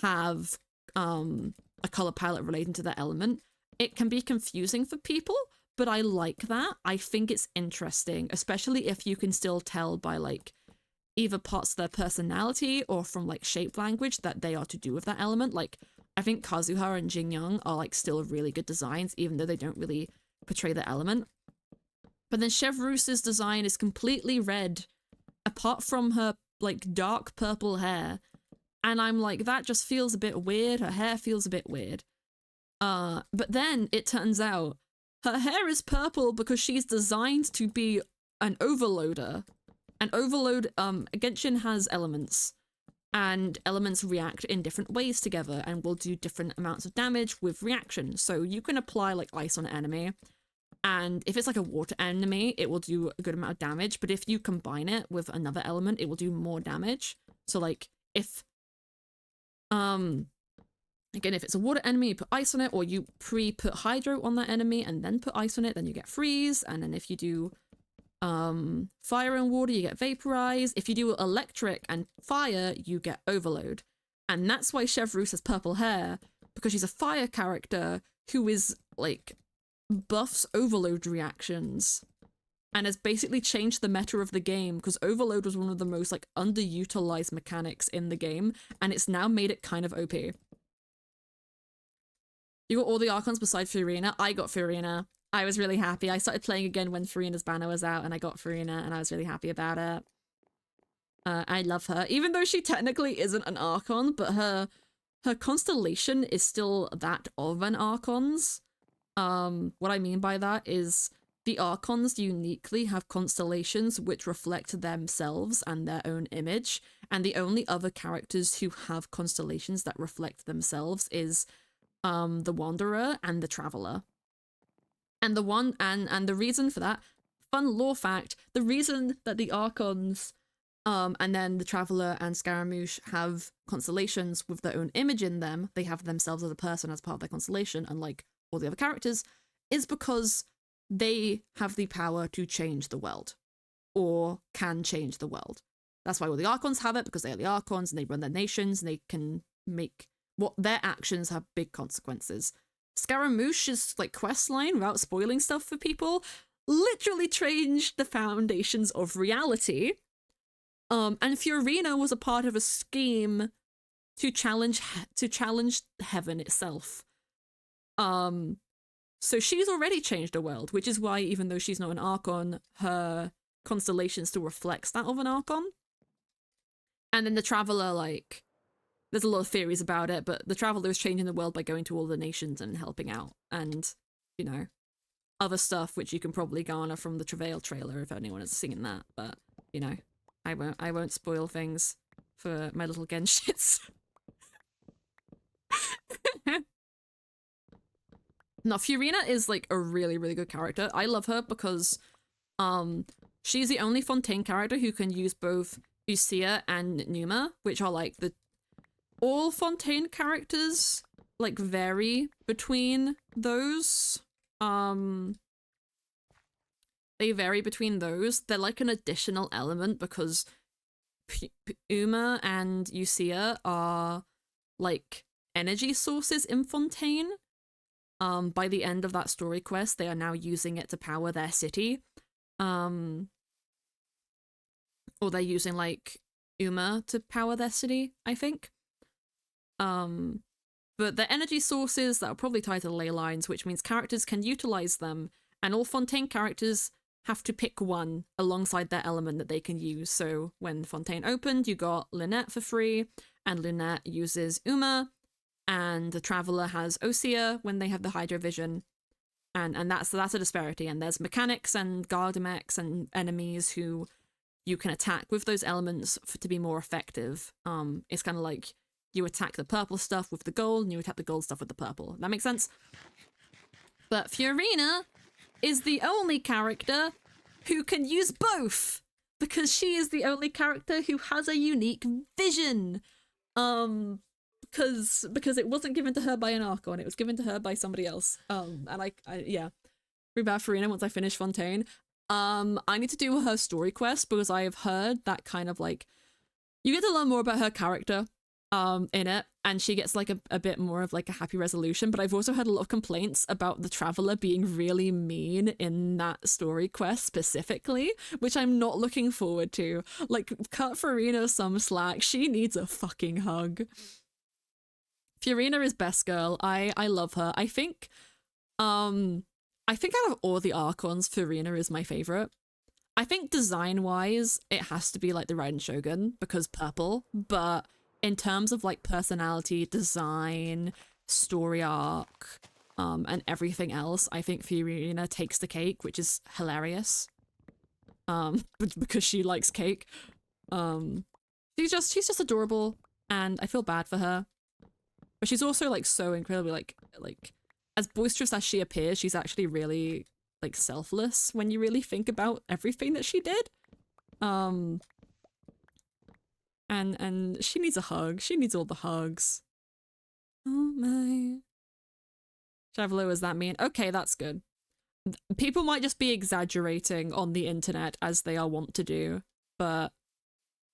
S1: have a color palette relating to that element. It can be confusing for people, but I like that. I think it's interesting, especially if you can still tell by like either parts of their personality or from like shape language that they are to do with that element. Like, I think Kazuha and Jin-Young are like still really good designs, even though they don't really portray the element. But then Chevreuse's design is completely red, apart from her like dark purple hair. And I'm like, that just feels a bit weird. Her hair feels a bit weird. But then it turns out her hair is purple because she's designed to be an overloader. An overload, Genshin has elements, and elements react in different ways together and will do different amounts of damage with reaction. So you can apply like ice on an enemy, and if it's like a water enemy, it will do a good amount of damage, but if you combine it with another element, it will do more damage. So like if again, if it's a water enemy, you put ice on it, or you put hydro on that enemy and then put ice on it, then you get freeze. And then if you do fire and water, you get vaporize. If you do electric and fire, you get overload. And that's why Chevreuse has purple hair, because she's a fire character who is like buffs overload reactions and has basically changed the meta of the game, because overload was one of the most like underutilized mechanics in the game, and it's now made it kind of OP. You got all the Archons besides Furina. I got Furina. I was really happy. I started playing again when Furina's banner was out, and I got Furina, and I was really happy about it. I love her, even though she technically isn't an Archon, but her constellation is still that of an Archon's. What I mean by that is the Archons uniquely have constellations which reflect themselves and their own image, and the only other characters who have constellations that reflect themselves is the Wanderer and the Traveler. And the reason for that, fun lore fact, the reason that the Archons and then the Traveler and Scaramouche have constellations with their own image in them, they have themselves as a person as part of their constellation, unlike all the other characters, is because they have the power to change the world, or can change the world. That's why all the Archons have it, because they are the Archons and they run their nations and they can make what their actions have big consequences. Scaramouche's like quest line, without spoiling stuff for people, literally changed the foundations of reality. And Furina was a part of a scheme to challenge heaven itself. So she's already changed the world, which is why, even though she's not an Archon, her constellation still reflects that of an Archon. And then the Traveler, like, there's a lot of theories about it, but the Traveler is changing the world by going to all the nations and helping out, and, you know, other stuff which you can probably garner from the Travail trailer if anyone is singing that. But, you know, I won't spoil things for my little Genshits. Now, Furina is like a really, really good character. I love her because she's the only Fontaine character who can use both Ucia and Numa, which are like all Fontaine characters like vary between those. They vary between those. They're like an additional element because Uma and Ucia are like energy sources in Fontaine. By the end of that story quest, they are now using it to power their city. Or they're using like Uma to power their city, I think. But they're energy sources that are probably tied to ley lines, which means characters can utilize them, and all Fontaine characters have to pick one alongside their element that they can use. So when Fontaine opened, you got Lynette for free, and Lynette uses Uma, and the Traveler has Osea when they have the Hydro Vision, and that's a disparity. And there's mechanics and Gardemex and enemies who you can attack with those elements to be more effective. It's kind of like you attack the purple stuff with the gold, and you attack the gold stuff with the purple. That makes sense? But Fiorina is the only character who can use both, because she is the only character who has a unique vision. Because it wasn't given to her by an Archon, it was given to her by somebody else. And yeah. Rebound Fiorina once I finish Fontaine. I need to do her story quest, because I have heard that kind of like you get to learn more about her character in it, and she gets like a bit more of like a happy resolution. But I've also had a lot of complaints about the Traveler being really mean in that story quest specifically, which I'm not looking forward to. Like, cut Fiorina some slack. She needs a fucking hug. Fiorina is best girl. I love her. I think out of all the Archons, Fiorina is my favorite. I think design-wise, it has to be like the Raiden Shogun, because purple, but in terms of like personality, design, story arc, and everything else, I think Fiorina takes the cake, which is hilarious. Because she likes cake. She's just adorable, and I feel bad for her. But she's also like so incredibly like as boisterous as she appears, she's actually really like selfless when you really think about everything that she did. And she needs a hug. She needs all the hugs. Oh my. Traveler, is that mean? Okay, that's good. People might just be exaggerating on the internet, as they are wont to do, but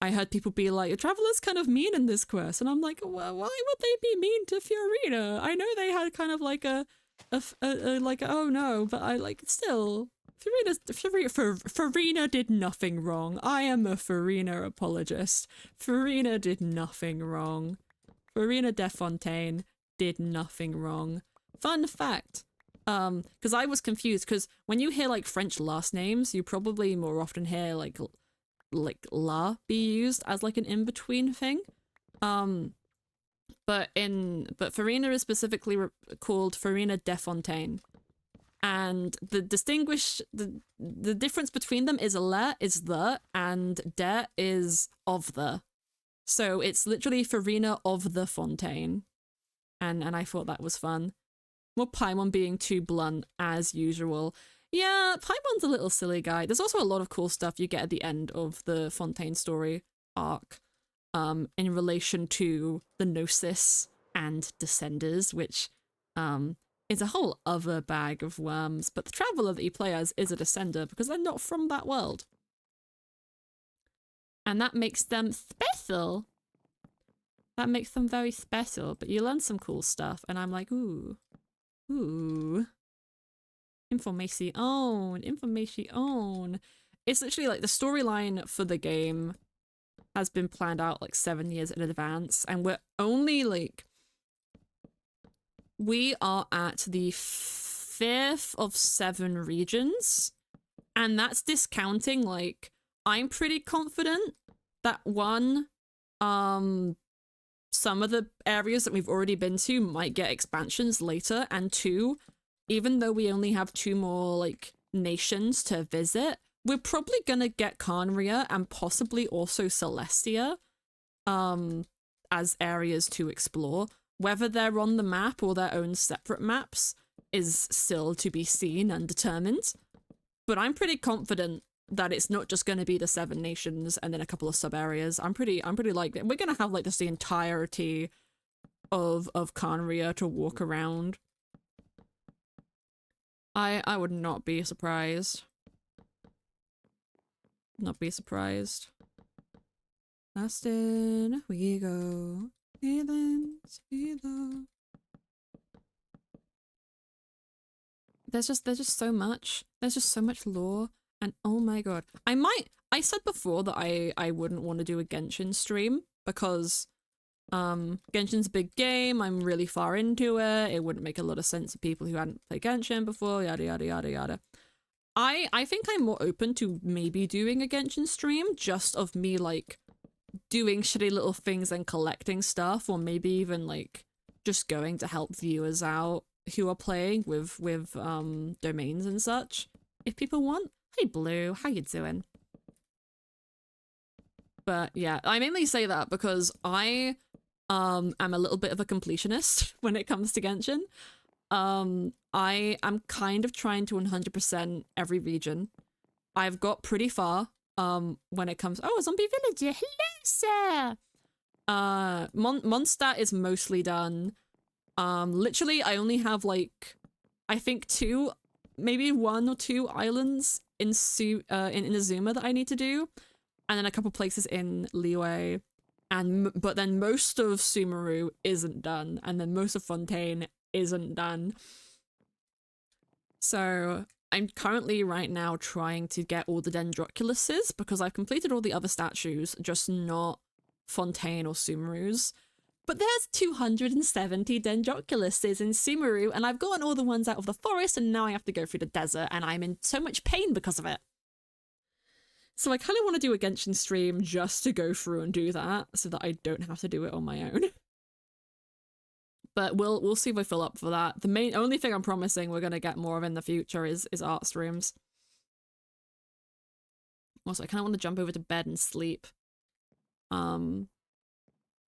S1: I heard people be like, Traveler's kind of mean in this quest, and I'm like, well, why would they be mean to Fiorina? I know they had kind of like a oh no, but I like still. Fiorina did nothing wrong. I am a Fiorina apologist. Fiorina did nothing wrong. Fiorina Desfontaine did nothing wrong. Fun fact, because I was confused, because when you hear like French last names, you probably more often hear like la be used as like an in-between thing. But Fiorina is specifically called Fiorina Desfontaine. And the difference between them is le is the, and de is of the. So it's literally Fiorina of the Fontaine. And I thought that was fun. More Paimon being too blunt as usual. Yeah, Paimon's a little silly guy. There's also a lot of cool stuff you get at the end of the Fontaine story arc, in relation to the Gnosis and Descenders, which is a whole other bag of worms. But the Traveler that you play as is a Descender, because they're not from that world. And that makes them special. That makes them very special, but you learn some cool stuff, and I'm like, ooh. Information. It's literally like the storyline for the game has been planned out like 7 years in advance, and we're only like, we are at the 5th of 7 regions, and that's discounting like, I'm pretty confident that one, some of the areas that we've already been to might get expansions later, and 2, even though we only have 2 more like nations to visit, we're probably gonna get Khaenri'ah and possibly also Celestia as areas to explore. Whether they're on the map or their own separate maps is still to be seen and determined. But I'm pretty confident that it's not just gonna be the 7 nations and then a couple of sub areas. I'm pretty like, we're gonna have like just the entirety of Khaenri'ah to walk around. I would not be surprised. Not be surprised. Aston, we go. Heathens, we go. There's just so much. There's just so much lore, and oh my god. I said before that I wouldn't want to do a Genshin stream because Genshin's a big game, I'm really far into it, it wouldn't make a lot of sense to people who hadn't played Genshin before, yada yada yada yada. I think I'm more open to maybe doing a Genshin stream, just of me like doing shitty little things and collecting stuff, or maybe even like just going to help viewers out who are playing with domains and such. If people want. Hey Blue, how you doing? But yeah, I mainly say that because I am a little bit of a completionist when it comes to Genshin. I am kind of trying to 100% every region. I've got pretty far when it comes. Oh, a zombie villager. Hello, sir. Mondstadt is mostly done. Literally I only have like I think two, maybe one or two islands in Inazuma that I need to do, and then a couple places in Liyue, but then most of Sumeru isn't done, and then most of Fontaine isn't done. So I'm currently right now trying to get all the Dendroculuses because I've completed all the other statues, just not Fontaine or Sumeru's. But there's 270 Dendroculuses in Sumeru, and I've gotten all the ones out of the forest, and now I have to go through the desert, and I'm in so much pain because of it. So I kind of want to do a Genshin stream just to go through and do that, so that I don't have to do it on my own. But we'll see if I fill up for that. The only thing I'm promising we're gonna get more of in the future is art streams. Also, I kind of want to jump over to bed and sleep.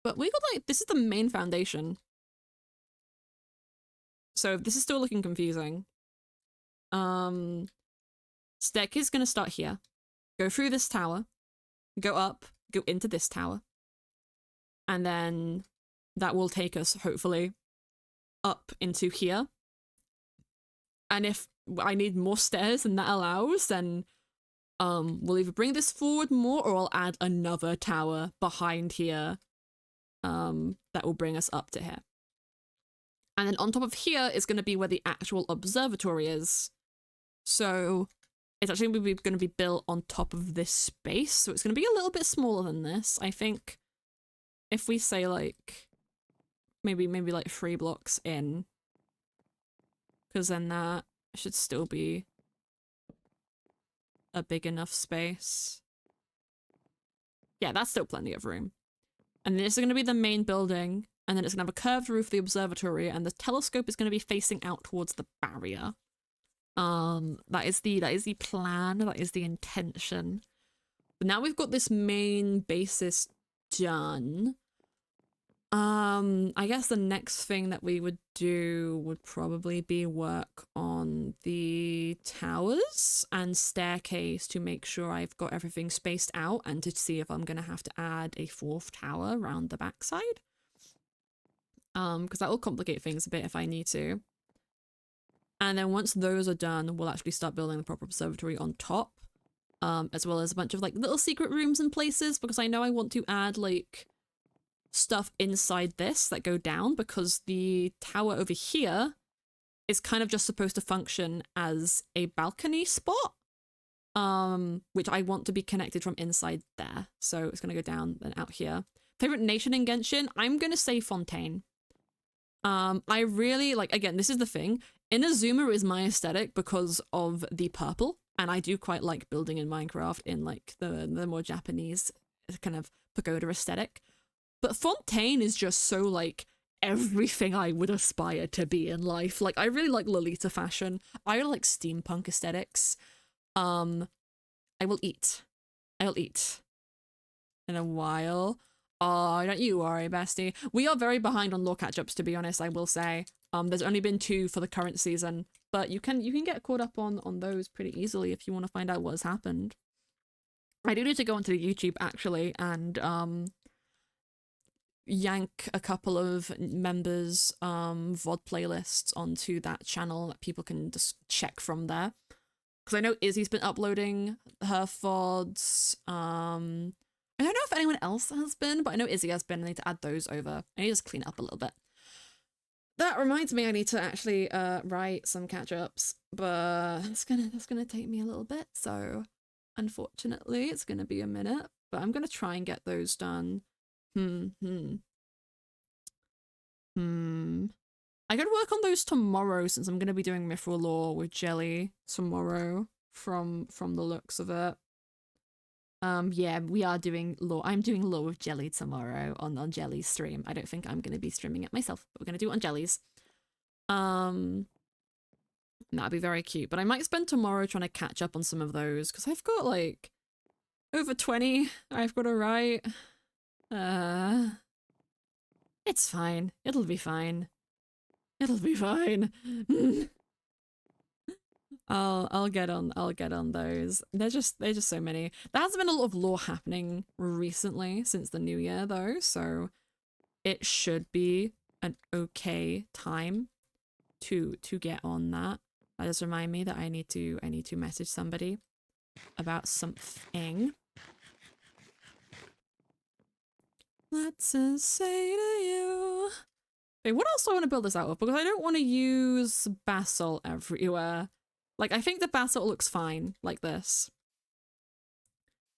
S1: But we got like, this is the main foundation. So this is still looking confusing. Staircase is gonna start here. Go through this tower. Go up. Go into this tower. And then that will take us, hopefully, up into here. And if I need more stairs than that allows, then we'll either bring this forward more or I'll add another tower behind here that will bring us up to here. And then on top of here is going to be where the actual observatory is. So it's actually going to be built on top of this space. So it's going to be a little bit smaller than this. I think if we say like maybe like 3 blocks in, because then that should still be a big enough space. Yeah, that's still plenty of room. And then this is going to be the main building, and then it's going to have a curved roof, the observatory, and the telescope is going to be facing out towards the barrier. That is the plan, that is the intention. But now we've got this main basis done. I guess the next thing that we would do would probably be work on the towers and staircase to make sure I've got everything spaced out and to see if I'm gonna have to add a 4th tower around the backside. Because that will complicate things a bit if I need to. And then once those are done, we'll actually start building the proper observatory on top. As well as a bunch of like little secret rooms and places, because I know I want to add like stuff inside this that go down, because the tower over here is kind of just supposed to function as a balcony spot, which I want to be connected from inside there. So it's going to go down and out here. Favorite nation in Genshin? I'm going to say Fontaine. I really like, again, this is the thing. Inazuma is my aesthetic because of the purple, and I do quite like building in Minecraft in like the more Japanese kind of pagoda aesthetic. But Fontaine is just so like everything I would aspire to be in life. Like I really like Lolita fashion. I really like steampunk aesthetics. I will eat in a while. Oh, don't you worry, bestie. We are very behind on lore catch-ups, to be honest, I will say. There's only been 2 for the current season, but you can get caught up on those pretty easily if you want to find out what has happened. I do need to go onto the YouTube actually and yank a couple of members' VOD playlists onto that channel that people can just check from there. Because I know Izzy's been uploading her VODs. I don't know if anyone else has been, but I know Izzy has been. I need to add those over. I need to just clean it up a little bit. That reminds me I need to actually write some catch-ups, but that's gonna take me a little bit, so unfortunately it's gonna be a minute, but I'm gonna try and get those done. I could work on those tomorrow since I'm gonna be doing Mythrill lore with Jelly tomorrow from the looks of it. Yeah, we are doing lore. I'm doing lore with Jelly tomorrow on Jelly's stream. I don't think I'm going to be streaming it myself, but we're going to do it on Jelly's. That'd be very cute. But I might spend tomorrow trying to catch up on some of those because I've got like over 20 I've got to write. It's fine. It'll be fine. It'll be fine. I'll get on those. There's just so many. There has been a lot of lore happening recently since the new year though, so it should be an okay time to get on that. That does remind me that I need to message somebody about something. Let's just say to you. Okay, what else do I want to build this out of? Because I don't want to use basalt everywhere. Like, I think the basalt looks fine like this.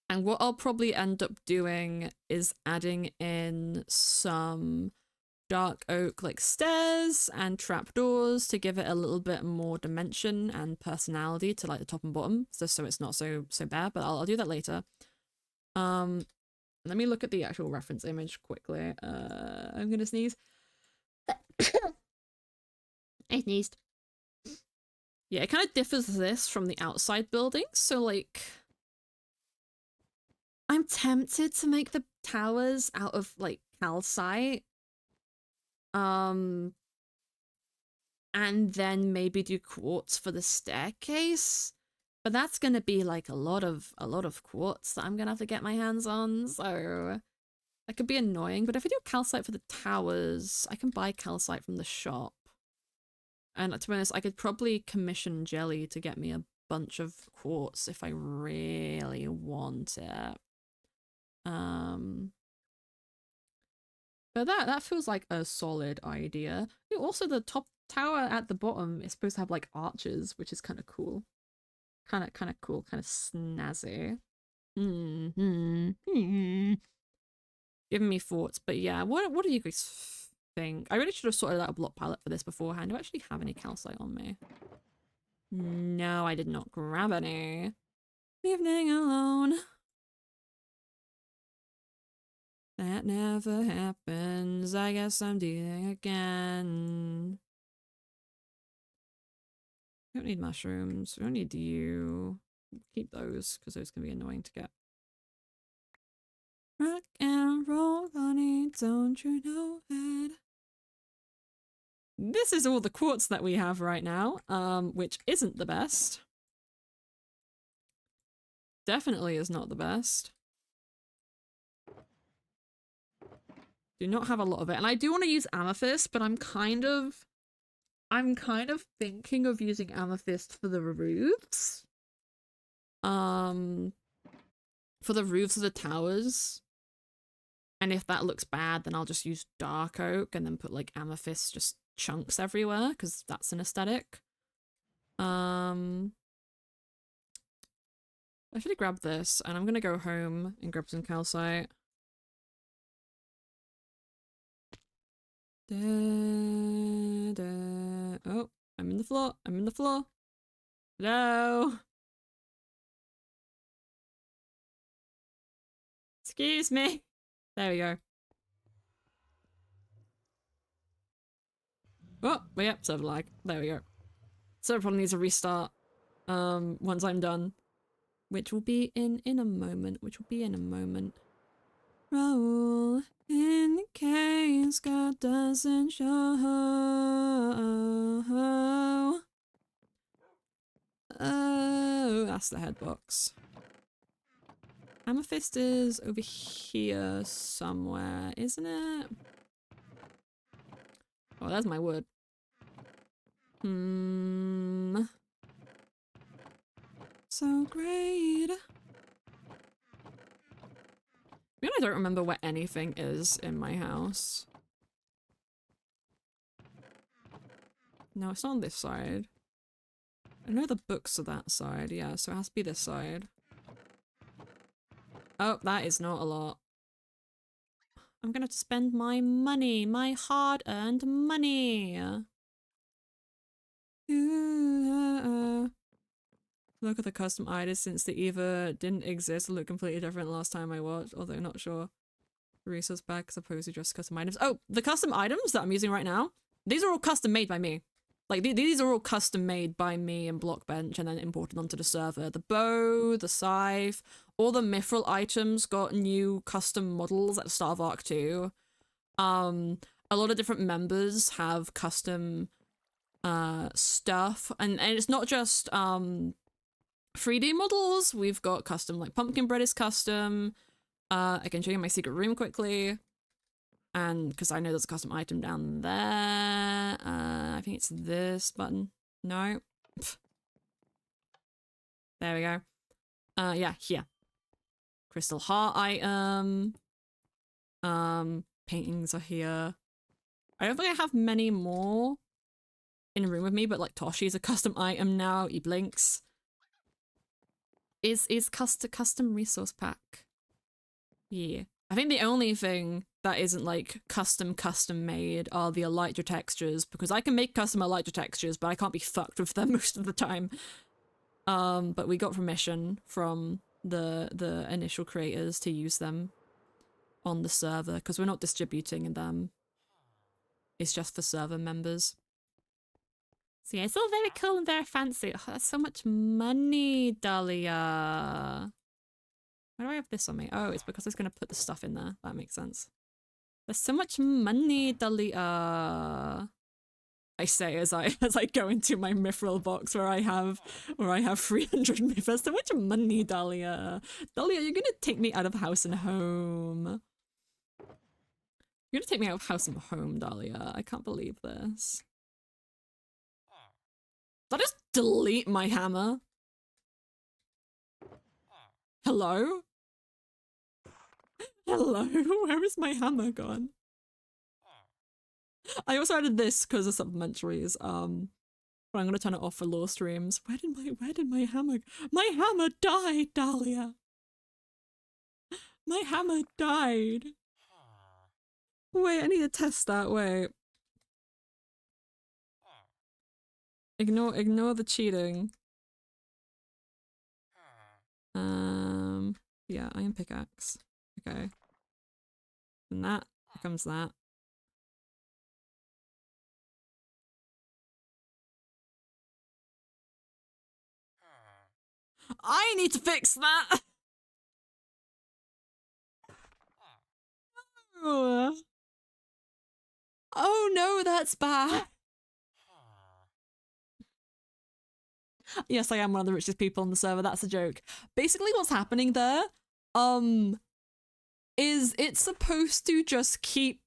S1: And what I'll probably end up doing is adding in some dark oak like stairs and trapdoors to give it a little bit more dimension and personality to like the top and bottom, just so it's not so bare, but I'll do that later. Let me look at the actual reference image quickly. I'm gonna sneeze. I sneezed. Yeah, it kind of differs this from the outside buildings. So like, I'm tempted to make the towers out of like calcite. And then maybe do quartz for the staircase. But that's gonna be like a lot of quartz that I'm gonna have to get my hands on, so that could be annoying. But if I do calcite for the towers, I can buy calcite from the shop. And to be honest, I could probably commission Jelly to get me a bunch of quartz if I really want it. But that feels like a solid idea. Also, the top tower at the bottom is supposed to have like arches, which is kind of cool. Kind of cool, kind of snazzy. Giving me thoughts, but yeah, what do you guys think? I really should have sorted out a block palette for this beforehand. Do I actually have any calcite on me? No, I did not grab any. Evening alone. That never happens. I guess I'm dealing again. We don't need mushrooms. We don't need you. Keep those, because those can be annoying to get. Rock and roll, honey, don't you know it? This is all the quartz that we have right now, which isn't the best. Definitely is not the best. Do not have a lot of it. And I do want to use amethyst, but I'm kind of thinking of using amethyst for the roofs. For the roofs of the towers. And if that looks bad, then I'll just use dark oak and then put like amethyst just chunks everywhere, because that's an aesthetic. I should have grabbed this, and I'm gonna go home and grab some calcite. Oh, I'm in the floor. I'm in the floor. Hello? Excuse me. There we go. Oh, yep, server lag. There we go. Server probably needs a restart. Once I'm done. Which will be in a moment. Roll in the case God doesn't show. Oh, that's the head box. Amethyst is over here somewhere, isn't it? Oh, there's my wood. So great. I don't remember where anything is in my house. No, it's not on this side. I know the books are that side, yeah, so it has to be this side. Oh, that is not a lot. I'm gonna have to spend my money, my hard-earned money. Look at the custom items since they either didn't exist or look completely different last time I watched, although not sure. Resource pack as opposed to just custom items. Oh, the custom items that I'm using right now, these are all custom made by me. Like, these are all custom made by me and Blockbench and then imported onto the server. The bow, the scythe, all the Mythrill items got new custom models at the start of Arc 2. A lot of different members have custom stuff, and it's not just 3D models. We've got custom, like Pumpkin Bread is custom. I can show you my secret room quickly. And because I know there's a custom item down there. I think it's this button. No. Pfft. There we go. Yeah, here. Crystal heart item. Paintings are here. I don't think I have many more in a room with me, but like Toshi's a custom item now. He blinks. Is custom resource pack. Yeah. I think the only thing that isn't like custom made are the elytra textures, because I can make custom elytra textures, but I can't be fucked with them most of the time. But we got permission from the initial creators to use them on the server, because we're not distributing them. It's just for server members. So yeah, it's all very cool and very fancy. Oh, that's so much money, Dahlia. Why do I have this on me? Oh, it's because I was going to put the stuff in there. That makes sense. There's so much money, Dahlia. I say as I go into my Mythrill box where I have 300 Myth. There's so much money, Dahlia. Dahlia, you're gonna take me out of house and home. You're gonna take me out of house and home, Dahlia. I can't believe this. Did I just delete my hammer? Hello? Hello? Where is my hammer gone? I also added this because of supplementaries. But I'm gonna turn it off for lore streams. Where did my hammer go? My hammer died, Dahlia. My hammer died. Wait, I need to test that. Wait. Ignore the cheating. Yeah, iron pickaxe. Okay. And that becomes that. I need to fix that! Oh no, that's bad. Yes, I am one of the richest people on the server. That's a joke. Basically, what's happening there, is it's supposed to just keep...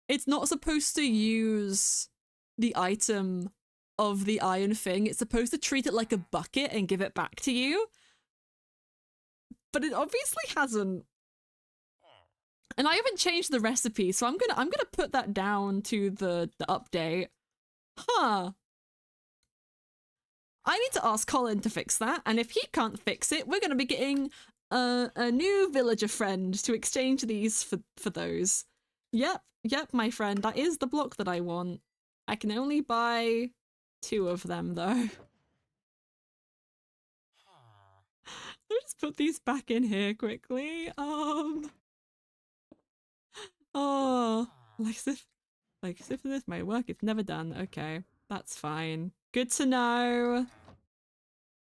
S1: It's not supposed to use the item of the iron thing. It's supposed to treat it like a bucket and give it back to you. But it obviously hasn't. And I haven't changed the recipe, so I'm gonna put that down to the update. Huh. I need to ask Colin to fix that, and if he can't fix it, we're going to be getting a new villager friend to exchange these for those. Yep, my friend, that is the block that I want. I can only buy 2 of them, though. Let me just put these back in here quickly. Oh, like as if this my work is never done. Okay, that's fine. Good to know.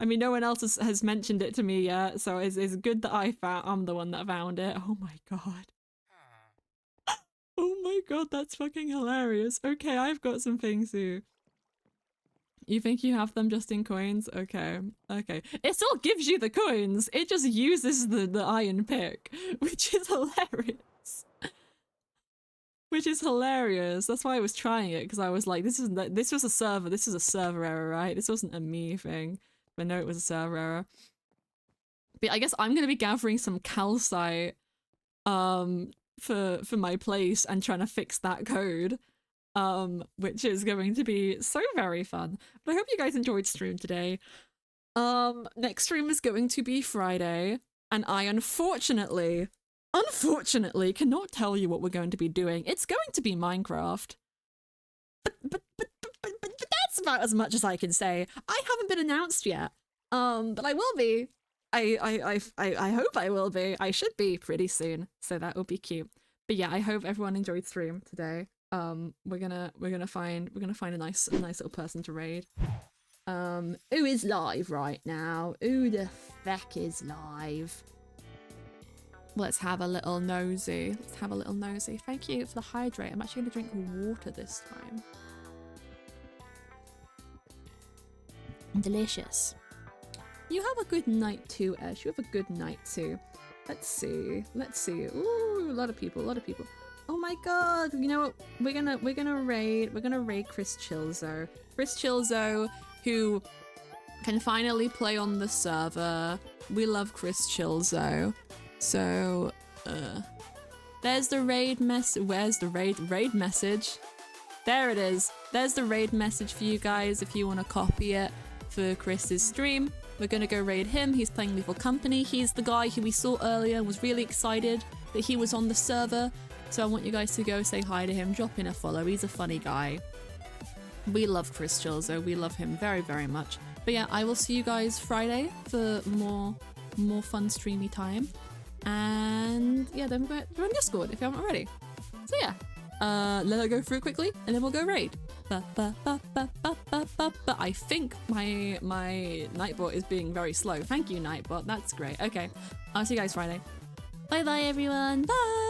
S1: I mean, no one else has mentioned it to me yet, so it's good that I'm the one that found it. Oh my god. Oh my god, that's fucking hilarious. Okay, I've got some things too. You think you have them just in coins? Okay, okay. It still gives you the coins. It just uses the iron pick, which is hilarious. Which is hilarious. That's why I was trying it, because I was like, this was a server error, right? This wasn't a me thing. But no, it was a server error. But I guess I'm gonna be gathering some calcite for my place and trying to fix that code. Which is going to be so very fun. But I hope you guys enjoyed stream today. Next stream is going to be Friday, and I unfortunately cannot tell you what we're going to be doing. It's going to be Minecraft. But that's about as much as I can say. I haven't been announced yet. But I will be. I hope I will be. I should be pretty soon, so that will be cute. But yeah, I hope everyone enjoyed stream today. We're gonna find a nice little person to raid. Who is live right now? Who the feck is live? Let's have a little nosy. Let's have a little nosy. Thank you for the hydrate. I'm actually gonna drink water this time. Delicious. You have a good night too, Ash. You have a good night too. Let's see. Let's see. Ooh, a lot of people. A lot of people. Oh my god. You know what? We're gonna raid Chris Chilzo. Chris Chilzo, who can finally play on the server. We love Chris Chilzo. So, there's the raid where's the raid message? There it is. There's the raid message for you guys if you want to copy it for Chris's stream. We're gonna go raid him. He's playing Lethal Company. He's the guy who we saw earlier and was really excited that he was on the server. So I want you guys to go say hi to him, drop in a follow. He's a funny guy. We love Chris Chilzo. We love him very, very much. But yeah, I will see you guys Friday for more fun streamy time. And yeah, then we're join Discord if you haven't already. So yeah, let it go through quickly and then we'll go raid. But I think my Nightbot is being very slow. Thank you, Nightbot. That's great. Okay, I'll see you guys Friday. Bye bye everyone. Bye.